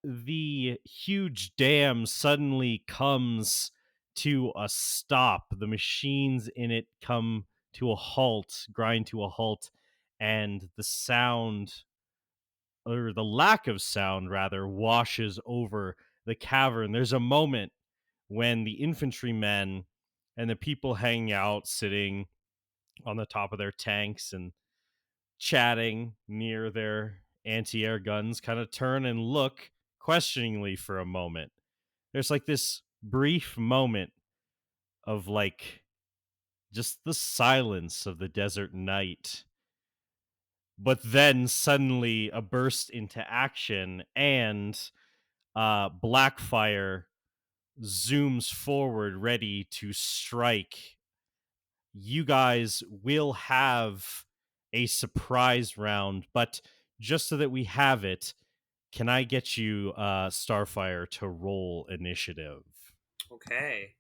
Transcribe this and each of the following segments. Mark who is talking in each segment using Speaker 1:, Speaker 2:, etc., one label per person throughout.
Speaker 1: the huge dam suddenly comes to a stop. The machines in it come to a halt, grind to a halt, and the sound, or the lack of sound rather, washes over the cavern. There's a moment when the infantrymen and the people hanging out, sitting on the top of their tanks and chatting near their anti-air guns, kind of turn and look questioningly for a moment. There's like this brief moment of like just the silence of the desert night, but then suddenly a burst into action, and Blackfire zooms forward ready to strike. You guys will have a surprise round, but just so that we have it, can I get you, Starfire, to roll initiative?
Speaker 2: Okay,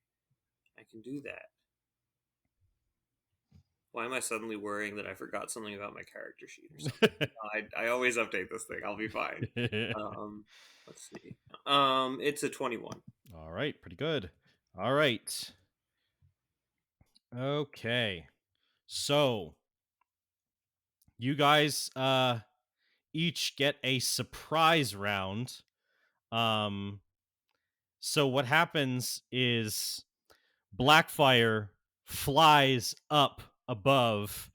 Speaker 2: I can do that. Why am I suddenly worrying that I forgot something about my character sheet or something? I always update this thing. I'll be fine. Um, let's see. It's a 21.
Speaker 1: All right, pretty good. All right. Okay. So, you guys each get a surprise round. Um so what happens is Blackfire flies up above,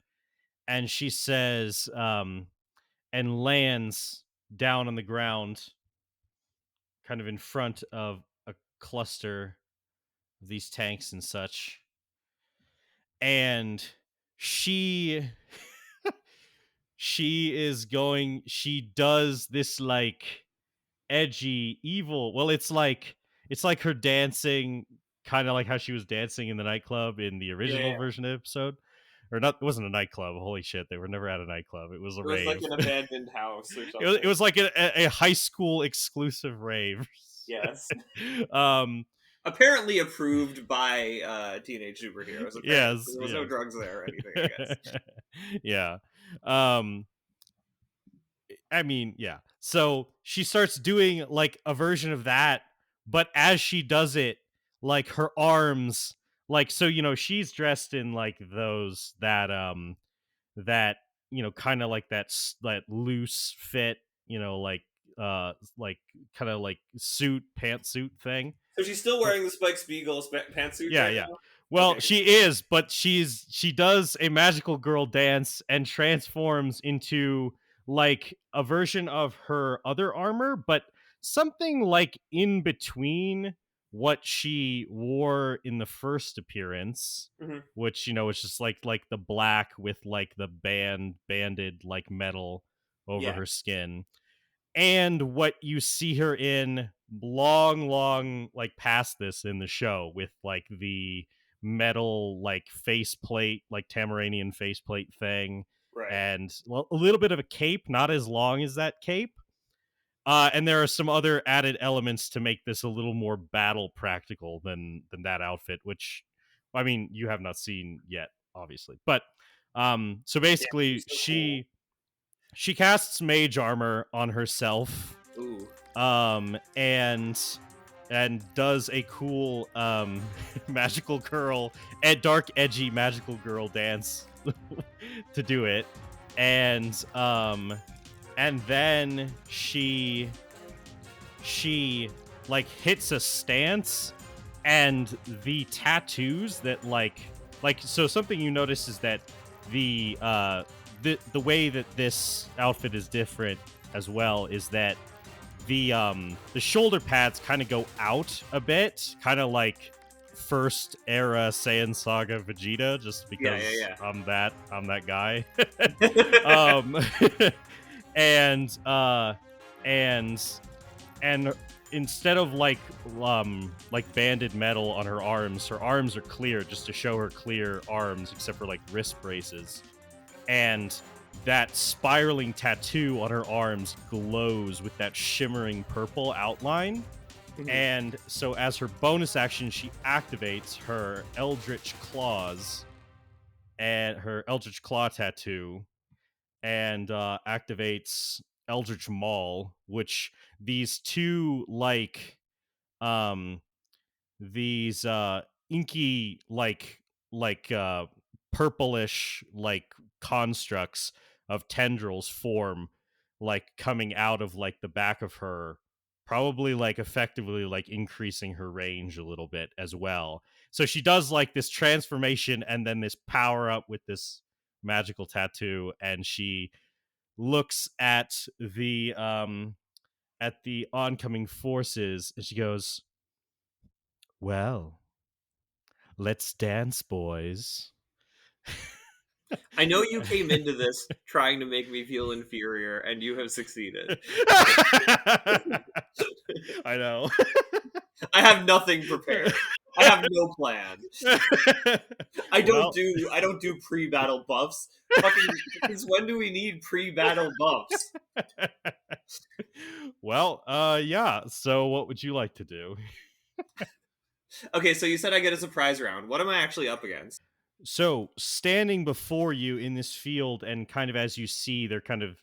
Speaker 1: and she says, and lands down on the ground, kind of in front of a cluster of these tanks and such. And she she does this like edgy evil, well, it's like her dancing, kind of like how she was dancing in the nightclub in the
Speaker 2: Yeah,
Speaker 1: original
Speaker 2: yeah.
Speaker 1: version of the episode. Or not, it wasn't a nightclub, holy shit, they were never at a nightclub, it was a
Speaker 2: It was like
Speaker 1: rave.
Speaker 2: an abandoned house or
Speaker 1: It
Speaker 2: something.
Speaker 1: was like a high school exclusive rave.
Speaker 2: Yes.
Speaker 1: um
Speaker 2: Apparently approved by teenage superheroes. Apparently,
Speaker 1: yes,
Speaker 2: there was no
Speaker 1: yes.
Speaker 2: drugs there or anything. I guess.
Speaker 1: Yeah. um I mean, yeah. So she starts doing like a version of that, but as she does it, like her arms, like, so she's dressed in like those that kind of like that loose fit, like kind of like pantsuit thing.
Speaker 2: So she's still
Speaker 1: But
Speaker 2: wearing the Spike Spiegel pantsuit
Speaker 1: yeah,
Speaker 2: right
Speaker 1: yeah.
Speaker 2: now.
Speaker 1: Well,
Speaker 2: Okay.
Speaker 1: she is, but she does a magical girl dance and transforms into like a version of her other armor, but something like in between what she wore in the first appearance,
Speaker 2: Hmm.
Speaker 1: which is just like the black with like the banded like metal over
Speaker 2: Yeah.
Speaker 1: her skin, and what you see her in long like past this in the show, with like the metal like faceplate, like Tamaranian faceplate thing,
Speaker 2: Right.
Speaker 1: and well, a little bit of a cape, not as long as that cape. And there are some other added elements to make this a little more battle practical than that outfit, which, I mean, you have not seen yet, obviously. But so
Speaker 2: Yeah.
Speaker 1: basically,
Speaker 2: She's so cool.
Speaker 1: she casts mage armor on herself,
Speaker 2: Ooh.
Speaker 1: and does a cool magical girl and dark edgy magical girl dance to do it. And then she like hits a stance, and the tattoos that like so something you notice is that the way that this outfit is different as well is that the shoulder pads kind of go out a bit, kind of like first era Saiyan Saga Vegeta, just
Speaker 2: Yeah.
Speaker 1: because
Speaker 2: Yeah.
Speaker 1: I'm that guy.
Speaker 2: Yeah.
Speaker 1: um and and and instead of like banded metal on her arms are clear, just to show her clear arms except for like wrist braces. And that spiraling tattoo on her arms glows with that shimmering purple outline.
Speaker 2: Mhm.
Speaker 1: And so as her bonus action, she activates her eldritch claws, and her eldritch claw tattoo, and activates Eldritch Maul, which these two um these inky purplish constructs of tendrils form, coming out of the back of her, probably effectively increasing her range a little bit as well. So she does this transformation and then this power up with this magical tattoo, and she looks at the oncoming forces and she goes, well, let's dance, boys.
Speaker 2: I know you came into this trying to make me feel inferior, and you have succeeded.
Speaker 1: I know.
Speaker 2: I have nothing prepared. I have no plan.
Speaker 1: Well,
Speaker 2: I don't do pre-battle buffs. Fucking since when do we need pre-battle buffs?
Speaker 1: well, yeah. So, what would you like to do?
Speaker 2: Okay, so you said I get a surprise round. What am I actually up against?
Speaker 1: So, standing before you in this field, and kind of as you see, they're kind of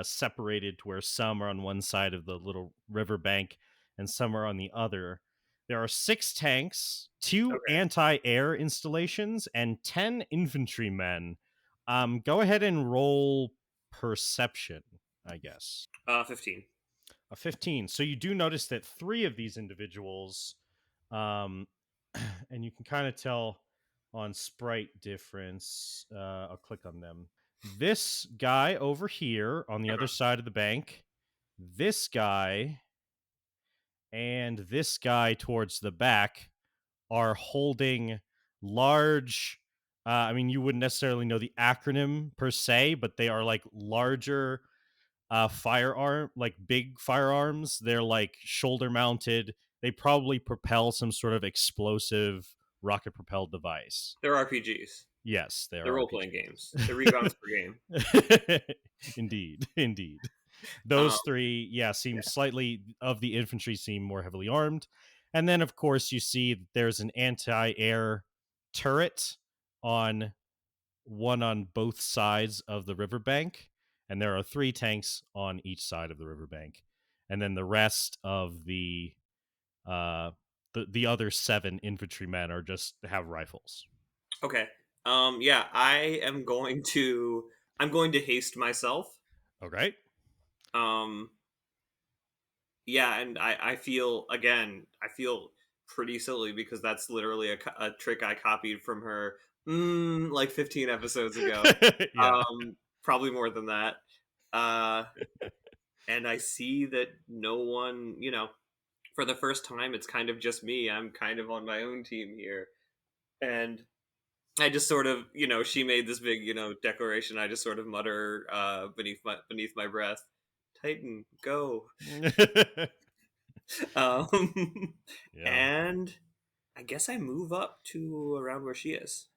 Speaker 1: separated to where some are on one side of the little river bank and some are on the other. There are 6 tanks, 2
Speaker 2: Okay.
Speaker 1: anti-air installations, and 10 infantrymen. Go ahead and roll perception, I guess.
Speaker 2: 15.
Speaker 1: A 15. So you do notice that 3 of these individuals, um, and you can kind of tell on sprite difference. I'll click on them. This guy over here on the other
Speaker 2: Uh-huh.
Speaker 1: side of the bank, this guy, and this guy towards the back are holding large. I mean, you wouldn't necessarily know the acronym per se, but they are larger firearm, big firearms. They're shoulder mounted. They probably propel some sort of explosive rocket propelled device.
Speaker 2: They're RPGs.
Speaker 1: Yes, they
Speaker 2: They're
Speaker 1: are
Speaker 2: role-playing
Speaker 1: RPGs.
Speaker 2: games. They're rebounds per game.
Speaker 1: Indeed, indeed.
Speaker 2: Um,
Speaker 1: Those three, yeah, seem
Speaker 2: yeah.
Speaker 1: slightly of the infantry seem more heavily armed. And then of course you see that there's an anti-air turret on one on both sides of the riverbank, and there are 3 tanks on each side of the riverbank. And then the rest of uh the other 7 infantrymen are just have rifles.
Speaker 2: Okay. Yeah, I'm going to haste myself.
Speaker 1: Okay.
Speaker 2: Um, yeah, and I feel again, I feel pretty silly because that's literally a trick I copied from her like 15 episodes ago.
Speaker 1: Yeah.
Speaker 2: Probably more than that. Uh, and I see that no one, for the first time, it's kind of just me. I'm kind of on my own team here. And I just sort of, she made this big, declaration. I just sort of mutter beneath my breath, "Titan, go!" Um,
Speaker 1: Yeah.
Speaker 2: and I guess I move up to around where she is.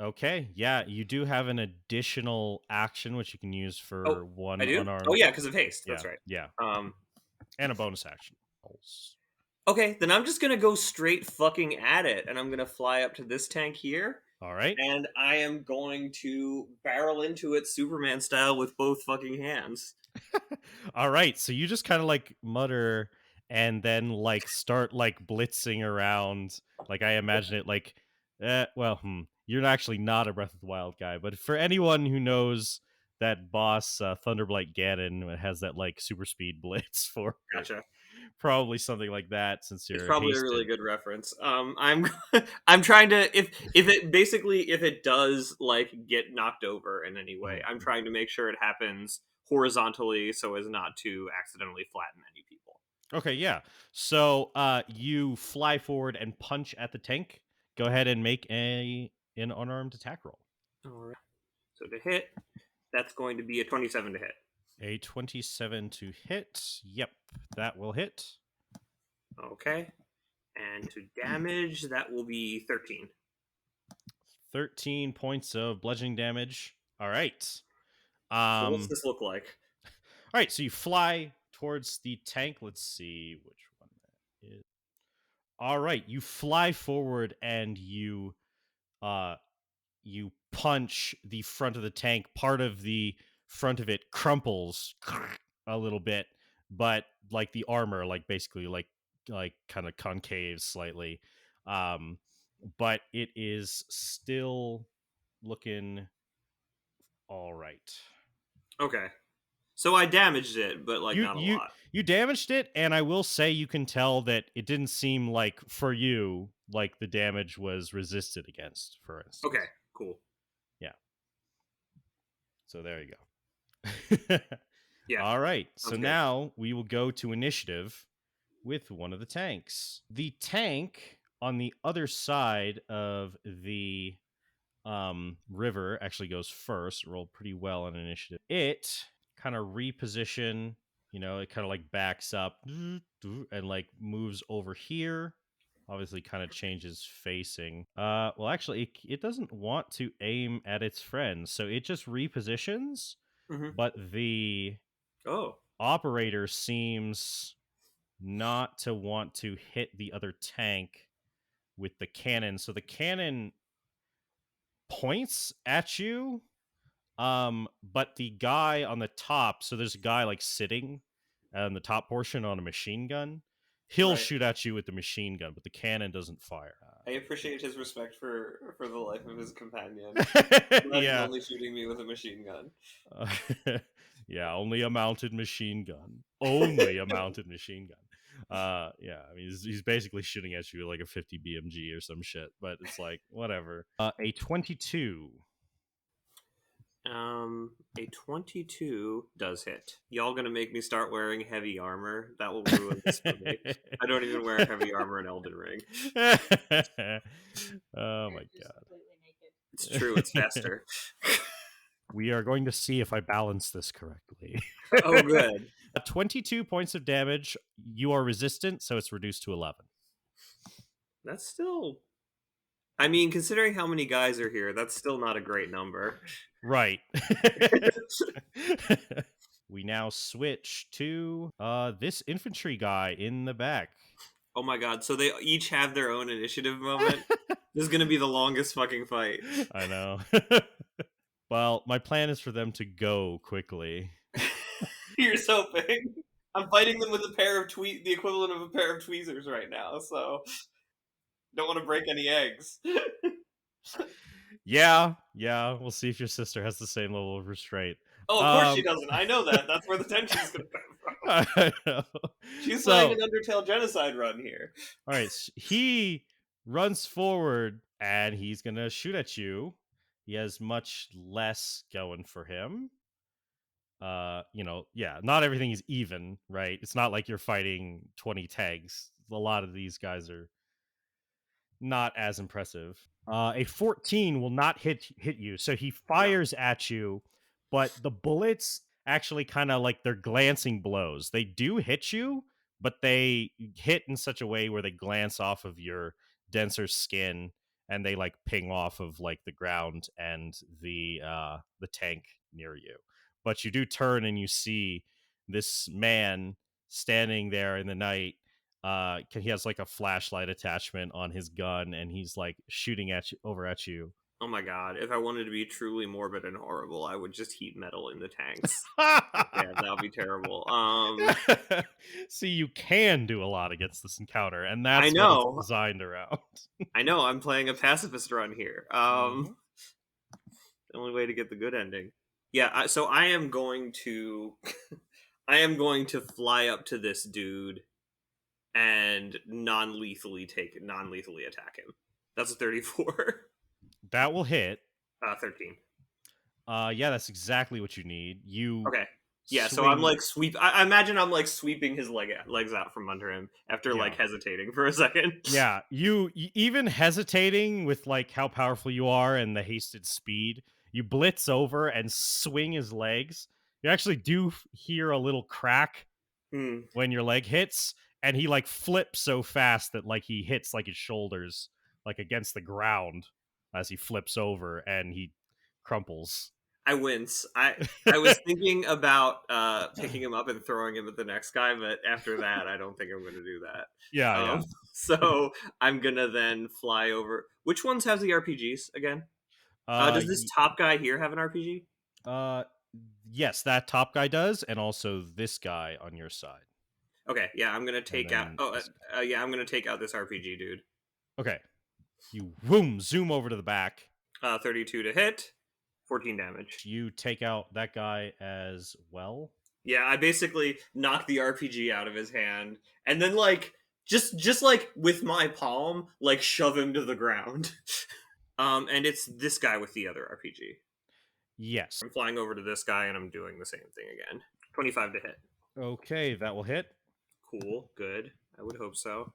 Speaker 1: Okay. Yeah, you do have an additional action which you can use
Speaker 2: Oh,
Speaker 1: for
Speaker 2: I
Speaker 1: one
Speaker 2: do. Oh
Speaker 1: unarmed.
Speaker 2: yeah, because of haste.
Speaker 1: Yeah.
Speaker 2: That's right.
Speaker 1: Yeah.
Speaker 2: Um,
Speaker 1: And a bonus action.
Speaker 2: okay, then I'm just gonna go straight fucking at it, and I'm gonna fly up to this tank here,
Speaker 1: All right.
Speaker 2: and I am going to barrel into it Superman style with both fucking hands.
Speaker 1: All right. So you just kind of mutter and then start blitzing around. I imagine it well, you're actually not a Breath of the Wild guy, but for anyone who knows that boss Thunderblight Ganon has that super speed blitz for it,
Speaker 2: Gotcha.
Speaker 1: probably something like that since
Speaker 2: It's
Speaker 1: you're
Speaker 2: probably a
Speaker 1: hasted.
Speaker 2: really good reference. I'm I'm trying to if it basically if it does get knocked over in any way, I'm
Speaker 1: Mhm.
Speaker 2: trying to make sure it happens horizontally so as not to accidentally flatten any people.
Speaker 1: Okay, yeah. So you fly forward and punch at the tank. Go ahead and make an unarmed attack roll.
Speaker 2: All right. So to hit, that's going to be a 27 to hit.
Speaker 1: A 27 to hit. Yep, that will hit.
Speaker 2: Okay. And to damage, that will be 13.
Speaker 1: 13 points of bludgeoning damage. All right.
Speaker 2: So what's
Speaker 1: Um
Speaker 2: this look like?
Speaker 1: all right, so you fly towards the tank. Let's see which one that is. All right, you fly forward and uh you punch the front of the tank. Part of the front of it crumples a little bit, but like the armor, like basically like kind of concave slightly. Um, but it is still looking all right.
Speaker 2: Okay. So I damaged it, but like
Speaker 1: You
Speaker 2: not a
Speaker 1: you
Speaker 2: lot.
Speaker 1: you damaged it, and I will say you can tell that it didn't seem like for you like the damage was resisted against, for
Speaker 2: Okay,
Speaker 1: instance.
Speaker 2: cool.
Speaker 1: Yeah. So there you go.
Speaker 2: Yeah,
Speaker 1: All right. So
Speaker 2: sounds good.
Speaker 1: now we will go to initiative with one of the tanks. The tank on the other side of the river actually goes first. Rolled pretty well on initiative. It kind of reposition, it kind of like backs up and like moves over here. Obviously kind of changes facing. Well actually it doesn't want to aim at its friends, so it just repositions,
Speaker 2: Hmm.
Speaker 1: but the
Speaker 2: Oh,
Speaker 1: operator seems not to want to hit the other tank with the cannon. So the cannon points at you, but the guy on the top, so there's a guy like sitting on the top portion on a machine gun. He'll
Speaker 2: right.
Speaker 1: shoot at you with the machine gun, but the cannon doesn't fire.
Speaker 2: I appreciate his respect for the life of his companion. Imagine
Speaker 1: Yeah.
Speaker 2: only shooting me with a machine gun.
Speaker 1: Uh, yeah, only a mounted machine gun. Only a mounted machine gun. Yeah, I mean, he's basically shooting at you like a 50 BMG or some shit, but it's like, whatever. A 22.
Speaker 2: A 22 does hit. Y'all gonna make me start wearing heavy armor? That will ruin this for me. I don't even wear heavy armor in Elden Ring.
Speaker 1: Oh my god.
Speaker 2: It's true, it's faster.
Speaker 1: We are going to see if I balance this correctly.
Speaker 2: Oh, good.
Speaker 1: 22 points of damage. You are resistant, so it's reduced to 11.
Speaker 2: That's still. I mean, considering how many guys are here, that's still not a great number.
Speaker 1: Right. We now switch to this infantry guy in the back.
Speaker 2: Oh my god, so they each have their own initiative moment? This is gonna be the longest fucking fight.
Speaker 1: I know. Well, my plan is for them to go quickly.
Speaker 2: You're so big. I'm fighting them with a pair of the equivalent of a pair of tweezers right now, so don't want to break any eggs.
Speaker 1: Yeah, we'll see if your sister has the same level of restraint.
Speaker 2: Oh, of course she doesn't. I know that. That's where the tension's gonna come from.
Speaker 1: I know.
Speaker 2: She's playing
Speaker 1: So,
Speaker 2: an Undertale genocide run here.
Speaker 1: all right, he runs forward and he's gonna shoot at you. He has much less going for him. Yeah, not everything is even, right? It's not like you're fighting 20 tags. A lot of these guys are not as impressive. A 14 will not hit you, so he
Speaker 2: No.
Speaker 1: fires at you, but the bullets actually kind of like they're glancing blows. They do hit you, but they hit in such a way where they glance off of your denser skin and they like ping off of like the ground and the tank near you. But you do turn and you see this man standing there in the night. He has like a flashlight attachment on his gun and he's like shooting at you over at you.
Speaker 2: Oh my god. If I wanted to be truly morbid and horrible, I would just heat metal in the tanks. Yeah, that would be terrible.
Speaker 1: See, you can do a lot against this encounter, and
Speaker 2: I
Speaker 1: that's what it's
Speaker 2: know.
Speaker 1: designed around.
Speaker 2: I know. I'm playing a pacifist run here.
Speaker 1: Mhm.
Speaker 2: The only way to get the good ending. Yeah. So I am going to, I am going to fly up to this dude and non-lethally attack him. That's a 34.
Speaker 1: That will hit.
Speaker 2: 13.
Speaker 1: Yeah, that's exactly what you need. You
Speaker 2: Okay. Yeah, so I'm
Speaker 1: swing.
Speaker 2: like I imagine I'm like sweeping his legs out from under him after like
Speaker 1: Yeah.
Speaker 2: hesitating for a second.
Speaker 1: Yeah, even hesitating with like how powerful you are and the hasted speed, you blitz over and swing his legs. You actually do hear a little crack
Speaker 2: Hmm.
Speaker 1: when your leg hits, and he like flips so fast that like he hits like his shoulders like against the ground as he flips over and he crumples.
Speaker 2: I wince. I was thinking about picking him up and throwing him at the next guy, but after that, I don't think I'm going to do that.
Speaker 1: Yeah,
Speaker 2: Um,
Speaker 1: yeah.
Speaker 2: so I'm gonna then fly over. Which ones have the RPGs again?
Speaker 1: Uh,
Speaker 2: Does this top guy here have an RPG?
Speaker 1: Yes, that top guy does, and also this guy on your side,
Speaker 2: Okay, yeah, I'm gonna
Speaker 1: and
Speaker 2: take out.
Speaker 1: then
Speaker 2: Oh,
Speaker 1: this guy.
Speaker 2: yeah, I'm gonna take out this RPG dude.
Speaker 1: Okay, you boom zoom over to the back.
Speaker 2: 32 to hit, 14 damage.
Speaker 1: You take out that guy as well.
Speaker 2: Yeah, I basically knock the RPG out of his hand, and then like just like with my palm, like shove him to the ground. And it's this guy with the other RPG.
Speaker 1: Yes.
Speaker 2: I'm flying over to this guy, and I'm doing the same thing again. 25 to hit.
Speaker 1: Okay, that will hit.
Speaker 2: Cool, good. I would hope so.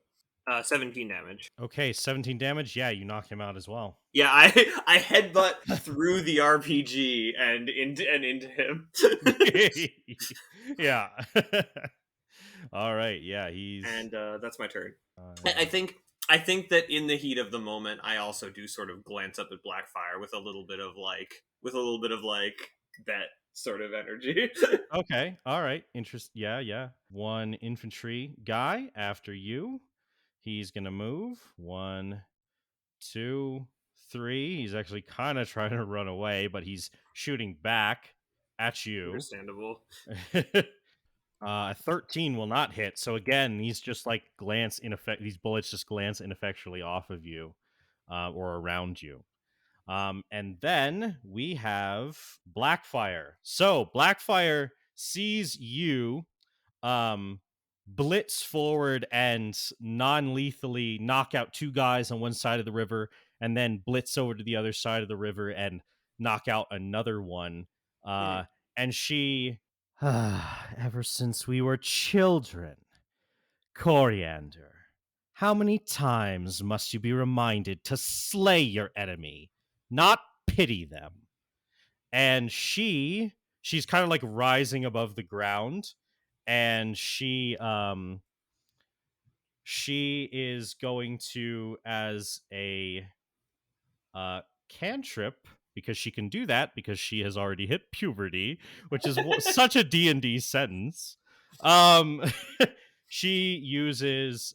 Speaker 2: 17 damage.
Speaker 1: Okay, 17 damage. Yeah, you knock him out as well.
Speaker 2: Yeah, I headbutt through the RPG and into him.
Speaker 1: Yeah. All right. Yeah, he's.
Speaker 2: And that's my turn. I, I
Speaker 1: Uh,
Speaker 2: think I think that in the heat of the moment, I also do sort of glance up at Blackfire with a little bit of like that sort of energy.
Speaker 1: okay. All right. Interest. Yeah. Yeah. One infantry guy after you. He's gonna move. One, two, three. He's actually kind of trying to run away, but he's shooting back at you.
Speaker 2: Understandable.
Speaker 1: 13 will not hit. So again, these just like glance ineffect. These bullets just glance ineffectually off of you, or around you. And then we have Blackfire. So Blackfire sees you um, blitz forward and non-lethally knock out two guys on one side of the river, and then blitz over to the other side of the river and knock out another one.
Speaker 2: Hmm.
Speaker 1: Uh, and she, ever since we were children, Coriander, how many times must you be reminded to slay your enemy, not pity them? And she's kind of like rising above the ground, and she is going to, as a cantrip, because she can do that because she has already hit puberty, which is such a D&D sentence. um she uses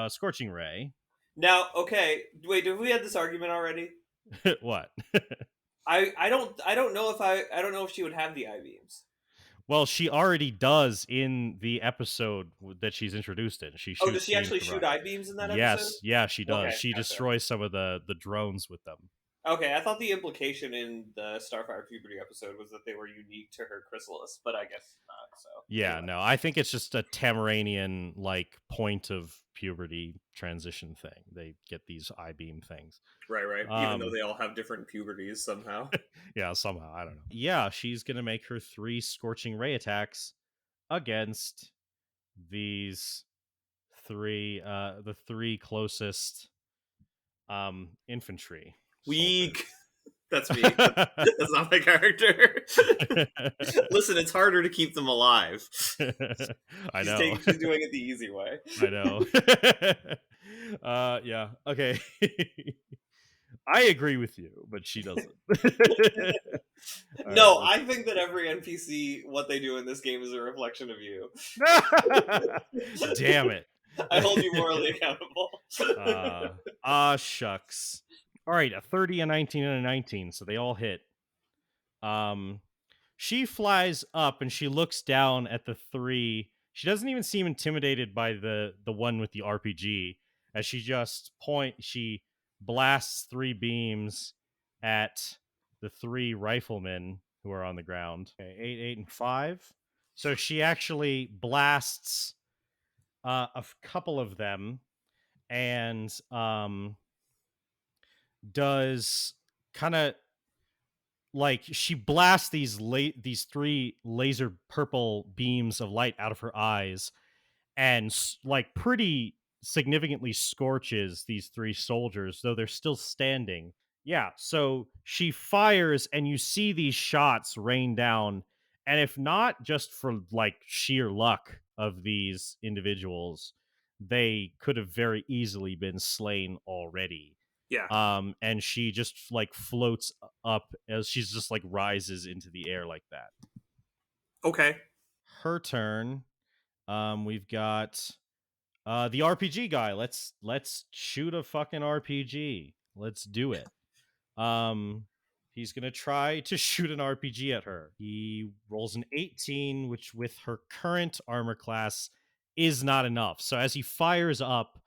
Speaker 1: scorching ray.
Speaker 2: Now, okay, wait, did we have this argument already?
Speaker 1: What?
Speaker 2: I don't know if I don't know if she would have the I beams.
Speaker 1: Well, she already does in the episode that she's introduced in. She
Speaker 2: Oh, does
Speaker 1: shoots
Speaker 2: she
Speaker 1: beams
Speaker 2: actually
Speaker 1: from
Speaker 2: shoot
Speaker 1: rock.
Speaker 2: I beams in that episode?
Speaker 1: Yes, yeah, she does.
Speaker 2: Okay,
Speaker 1: She
Speaker 2: gotcha.
Speaker 1: destroys some of the drones with them.
Speaker 2: Okay, I thought the implication in the Starfire Puberty episode was that they were unique to her chrysalis, but I guess not. So
Speaker 1: Yeah,
Speaker 2: anyway,
Speaker 1: no, I think it's just a Tamaranian like point of puberty transition thing. They get these I-beam things.
Speaker 2: right. Even though
Speaker 1: Um,
Speaker 2: they all have different puberties somehow.
Speaker 1: yeah, somehow I don't know. Yeah, she's gonna make her 3 scorching ray attacks against these the three closest infantry
Speaker 2: Weak.
Speaker 1: soldiers.
Speaker 2: That's me. That's not my character. Listen, it's harder to keep them alive.
Speaker 1: I
Speaker 2: She's
Speaker 1: know.
Speaker 2: taking. She's doing it the easy way.
Speaker 1: I know. Yeah. Okay. I agree with you, but she doesn't. All right.
Speaker 2: No, I think that every NPC, what they do in this game, is a reflection of you.
Speaker 1: Damn it.
Speaker 2: I hold you morally accountable.
Speaker 1: Shucks. All right, a 30, a 19, and a 19. So they all hit. Um, she flies up and she looks down at the 3. She doesn't even seem intimidated by the one with the RPG, as she blasts 3 beams at the 3 riflemen who are on the ground. Okay, 8, 8, and 5. So she actually blasts couple of them, and does kind of like she blasts these 3 laser purple beams of light out of her eyes, and like pretty significantly scorches these 3 soldiers, though they're still standing. Yeah, so she fires and you see these shots rain down, and if not just for like sheer luck of these individuals, they could have very easily been slain already.
Speaker 2: Yeah.
Speaker 1: And she just like floats up as she's just like rises into the air like that.
Speaker 2: Okay.
Speaker 1: Her turn. We've got the RPG guy. Let's shoot a fucking RPG. Let's do it. Um He's going to try to shoot an RPG at her. He rolls an 18, which with her current armor class is not enough. So as he fires up,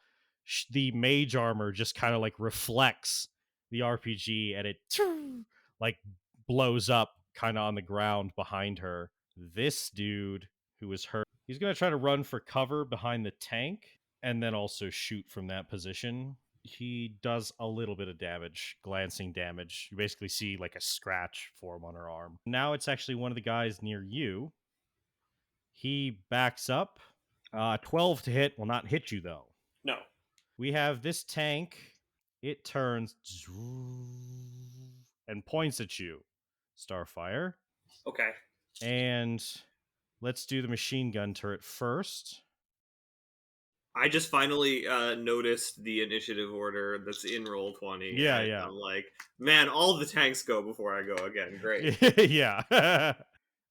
Speaker 1: the mage armor just kind of like reflects the RPG and it like blows up kind of on the ground behind her. This dude who is hurt, he's going to try to run for cover behind the tank and then also shoot from that position. He does a little bit of damage, glancing damage. You basically see like a scratch form on her arm. Now it's actually one of the guys near you. He backs up. 12 to hit will not hit you though.
Speaker 2: No.
Speaker 1: We have this tank. It turns and points at you, Starfire.
Speaker 2: Okay.
Speaker 1: And let's do the machine gun turret first.
Speaker 2: I just finally noticed the initiative order that's in Roll20.
Speaker 1: Yeah,
Speaker 2: and
Speaker 1: yeah.
Speaker 2: I'm like, man, all the tanks go before I go again. Great.
Speaker 1: Yeah.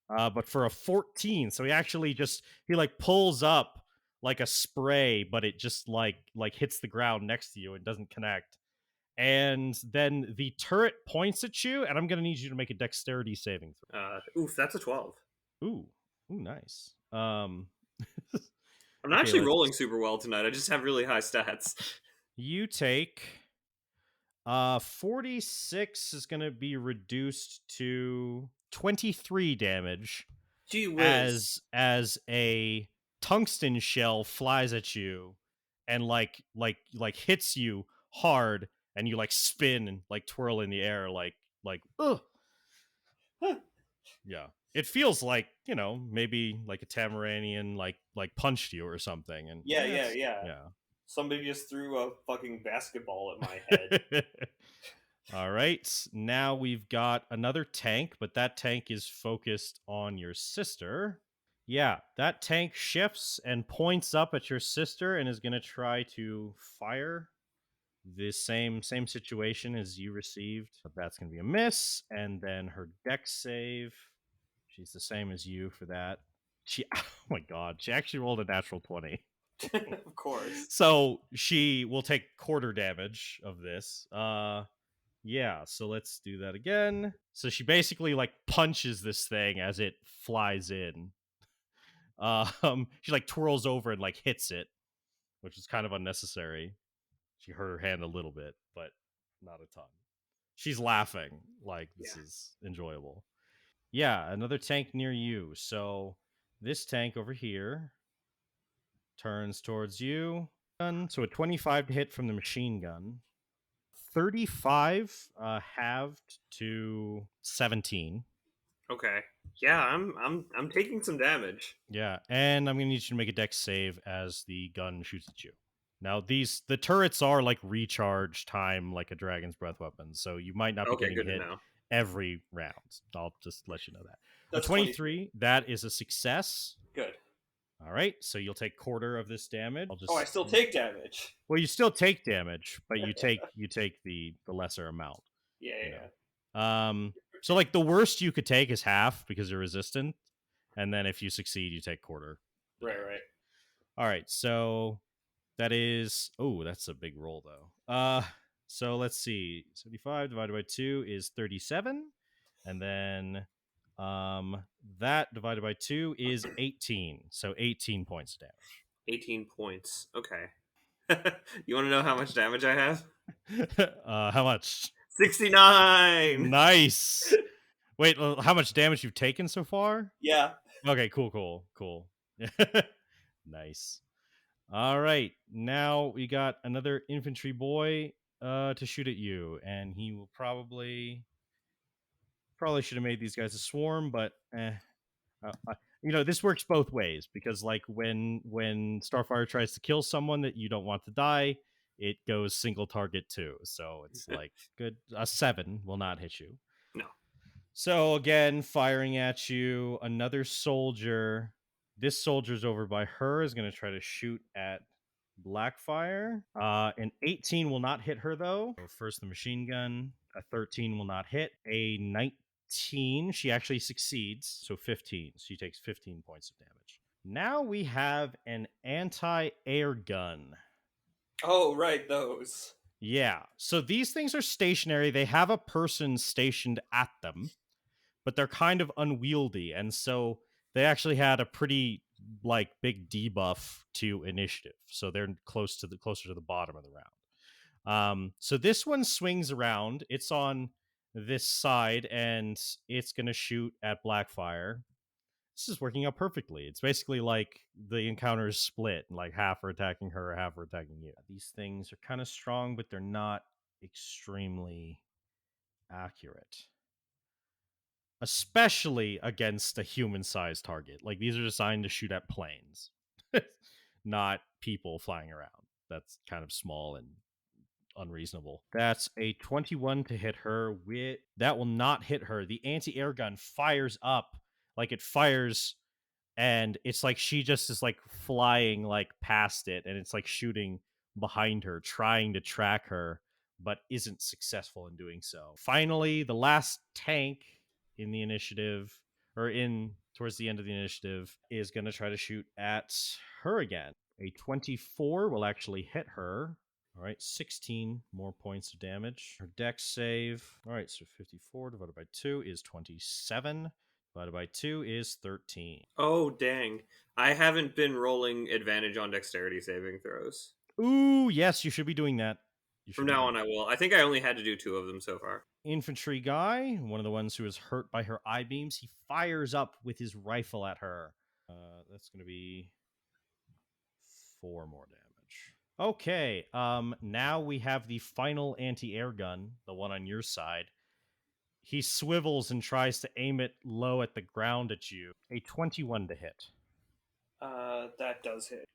Speaker 1: But for a 14, so he actually just he like pulls up like a spray, but it just like hits the ground next to you and doesn't connect. And then the turret points at you, and I'm gonna need you to make a dexterity saving
Speaker 2: Oof, that's a 12.
Speaker 1: throw. Ooh, nice.
Speaker 2: I'm not
Speaker 1: Okay,
Speaker 2: actually rolling super well tonight. I just have really high stats.
Speaker 1: you take 46 is gonna be reduced to 23 damage
Speaker 2: Gee whiz.
Speaker 1: as a tungsten shell flies at you and like hits you hard and you like spin and like twirl in the air like ugh. Yeah, it feels like, you know, maybe like a Tamaranian like punched you or something. And
Speaker 2: Yeah, yeah, yeah.
Speaker 1: yeah.
Speaker 2: Somebody just threw a fucking basketball at my head.
Speaker 1: All right, now we've got another tank, but that tank is focused on your sister. Yeah, that tank shifts and points up at your sister and is going to try to fire the same situation as you received. But that's going to be a miss. And then her dex save, she's the same as you for that. She, oh my god, she actually rolled a natural 20.
Speaker 2: Of course.
Speaker 1: So she will take quarter damage of this. Yeah, so let's do that again. So she basically like punches this thing as it flies in. She like twirls over and like hits it, which is kind of unnecessary. She hurt her hand a little bit, but not a ton. She's laughing like this is enjoyable. Yeah, another tank near you. So this tank over here turns towards you. So a 25 to hit from the machine gun. 35 halved to 17.
Speaker 2: Okay. Yeah, I'm taking some damage.
Speaker 1: Yeah, and I'm gonna need you to make a dex save as the gun shoots at you. Now the turrets are like recharge time, like a dragon's breath weapon, so you might not be
Speaker 2: Okay,
Speaker 1: getting
Speaker 2: good to
Speaker 1: hit
Speaker 2: know.
Speaker 1: every round. I'll just let you know that. A
Speaker 2: That's
Speaker 1: 23, that is a success.
Speaker 2: Good.
Speaker 1: All right, so you'll take quarter of this damage.
Speaker 2: Oh, I still take damage.
Speaker 1: Well, you still take damage, but you take the lesser amount.
Speaker 2: Yeah,
Speaker 1: You
Speaker 2: yeah.
Speaker 1: know. So like the worst you could take is half because you're resistant, and then if you succeed, you take quarter.
Speaker 2: Right, right.
Speaker 1: All right, so that is that's a big roll though. So let's see. 75 divided by 2 is 37, and then that divided by 2 is 18. So 18 points of
Speaker 2: 18 points. Okay. You want to know how much damage I have?
Speaker 1: damage. How much?
Speaker 2: 69.
Speaker 1: Nice. Wait, how much damage you've taken so far?
Speaker 2: Yeah.
Speaker 1: Okay, cool. Nice. All right, now we got another infantry boy to shoot at you, and he will probably should have made these guys a swarm, but you know, this works both ways because like when Starfire tries to kill someone that you don't want to die, it goes single target too. So it's like good. A 7 will not hit you.
Speaker 2: No.
Speaker 1: So again, firing at you, another soldier. This soldier's over by her is going to try to shoot at Blackfire. An 18 will not hit her though. So first the machine gun. A 13 will not hit. A 19, she actually succeeds. So 15. She takes 15 points of damage. Now we have an anti-air gun.
Speaker 2: Oh, right, those.
Speaker 1: Yeah. So these things are stationary. They have a person stationed at them, but they're kind of unwieldy, and so they actually had a pretty like big debuff to initiative. So they're closer to the bottom of the round. So this one swings around. It's on this side, and it's gonna shoot at Blackfire. This is working out perfectly. It's basically like the encounter is split, like half are attacking her, half are attacking you. These things are kind of strong, but they're not extremely accurate, especially against a human-sized target. Like these are designed to shoot at planes, not people flying around. That's kind of small and unreasonable. That's a 21 to hit her. With that will not hit her. The anti-air gun fires up, like it fires, and it's like she just is like flying like past it, and it's like shooting behind her, trying to track her, but isn't successful in doing so. Finally, the last tank in the initiative, or in towards the end of the initiative, is going to try to shoot at her again. A 24 will actually hit her. All right, 16 more points of damage. Her dex save. All right, so 54 divided by 2 is 27. Divided by 2 is 13.
Speaker 2: Oh, dang. I haven't been rolling advantage on dexterity saving throws.
Speaker 1: Ooh, yes, you should be doing that. You
Speaker 2: From
Speaker 1: should be
Speaker 2: now
Speaker 1: doing
Speaker 2: on, I
Speaker 1: that.
Speaker 2: will. I think I only had to do two of them so far.
Speaker 1: Infantry guy, one of the ones who is hurt by her eye beams, he fires up with his rifle at her. That's going to be 4 more damage. Okay, now we have the final anti-air gun, the one on your side. He swivels and tries to aim it low at the ground at you. A 21 to hit.
Speaker 2: That does hit.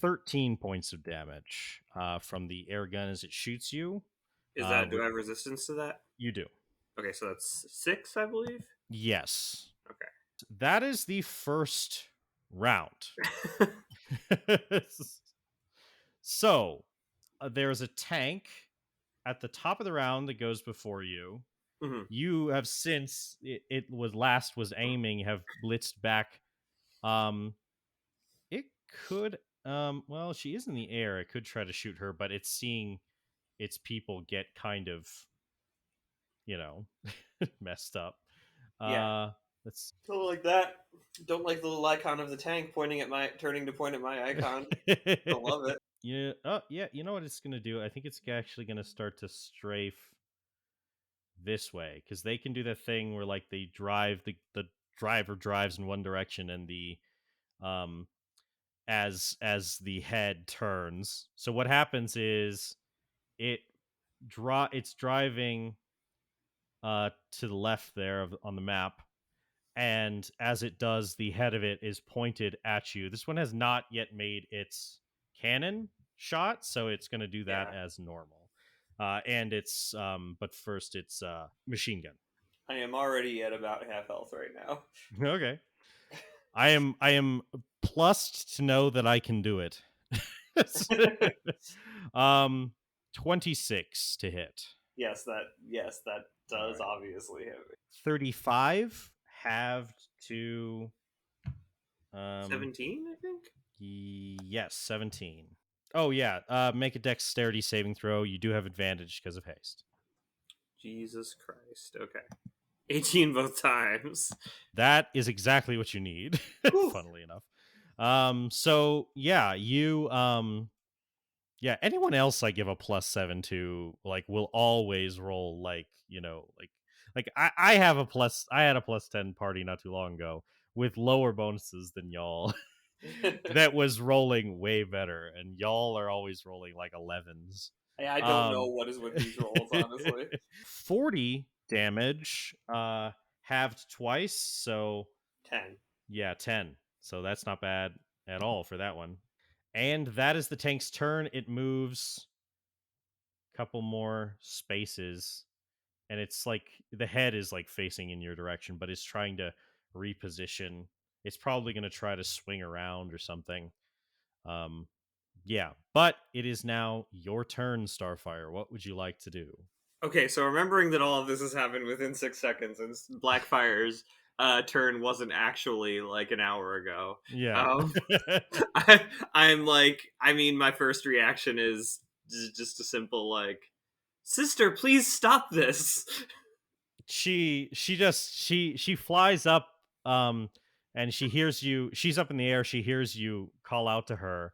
Speaker 1: 13 points of damage from the air gun as it shoots you.
Speaker 2: Is
Speaker 1: Uh,
Speaker 2: that, do I have resistance to that?
Speaker 1: you do.
Speaker 2: Okay, so that's 6, I believe.
Speaker 1: Yes.
Speaker 2: Okay.
Speaker 1: That is the first round. So, there's a tank at the top of the round that goes before you.
Speaker 2: hmm
Speaker 1: You have since it was aiming, have blitzed back. It could well, she is in the air. It could try to shoot her, but it's seeing its people get kind of, you know, messed up.
Speaker 2: Yeah.
Speaker 1: Let's
Speaker 2: Don't like that. Don't like the little icon of the tank turning to point at my icon. Don't love it.
Speaker 1: yeah. Oh, yeah. You know what it's gonna do? I think it's actually gonna start to strafe this way because they can do that thing where like they drive the driver drives in one direction and the um as the head turns. So what happens is it it's driving to the left there on the map, and as it does, the head of it is pointed at you. This one has not yet made its cannon shot, so it's going to do that
Speaker 2: Yeah.
Speaker 1: as normal. And it's but first it's machine gun.
Speaker 2: I am already at about half health right now.
Speaker 1: Okay. I am plussed to know that I can do it. um 26 to hit.
Speaker 2: Yes, that
Speaker 1: All
Speaker 2: does
Speaker 1: right.
Speaker 2: obviously hit me.
Speaker 1: 35 halved to
Speaker 2: 17, I think.
Speaker 1: yes, 17. Oh yeah, make a dexterity saving throw. You do have advantage because of haste.
Speaker 2: Jesus Christ. Okay. 18 both times.
Speaker 1: That is exactly what you need,
Speaker 2: Whew.
Speaker 1: funnily enough. So yeah, yeah, anyone else I give a +7 to, like, will always roll like, I have I had a +10 party not too long ago with lower bonuses than y'all. That was rolling way better, and y'all are always rolling like 11s.
Speaker 2: I don't know
Speaker 1: Um
Speaker 2: what is with these rolls, honestly.
Speaker 1: 40 damage, halved twice, so
Speaker 2: 10.
Speaker 1: yeah, 10. So that's not bad at all for that one. And that is the tank's turn. It moves a couple more spaces, and it's like the head is like facing in your direction, but it's trying to reposition. It's probably going to try to swing around or something. Um, yeah, but it is now your turn, Starfire. What would you like to do?
Speaker 2: Okay, so remembering that all of this has happened within 6 seconds and Blackfire's turn wasn't actually like an hour ago.
Speaker 1: Yeah.
Speaker 2: Um, I, I'm like, I mean, my first reaction is just a simple like, "Sister, please stop this."
Speaker 1: She flies up, and she hears you. She's up in the air. She hears you call out to her,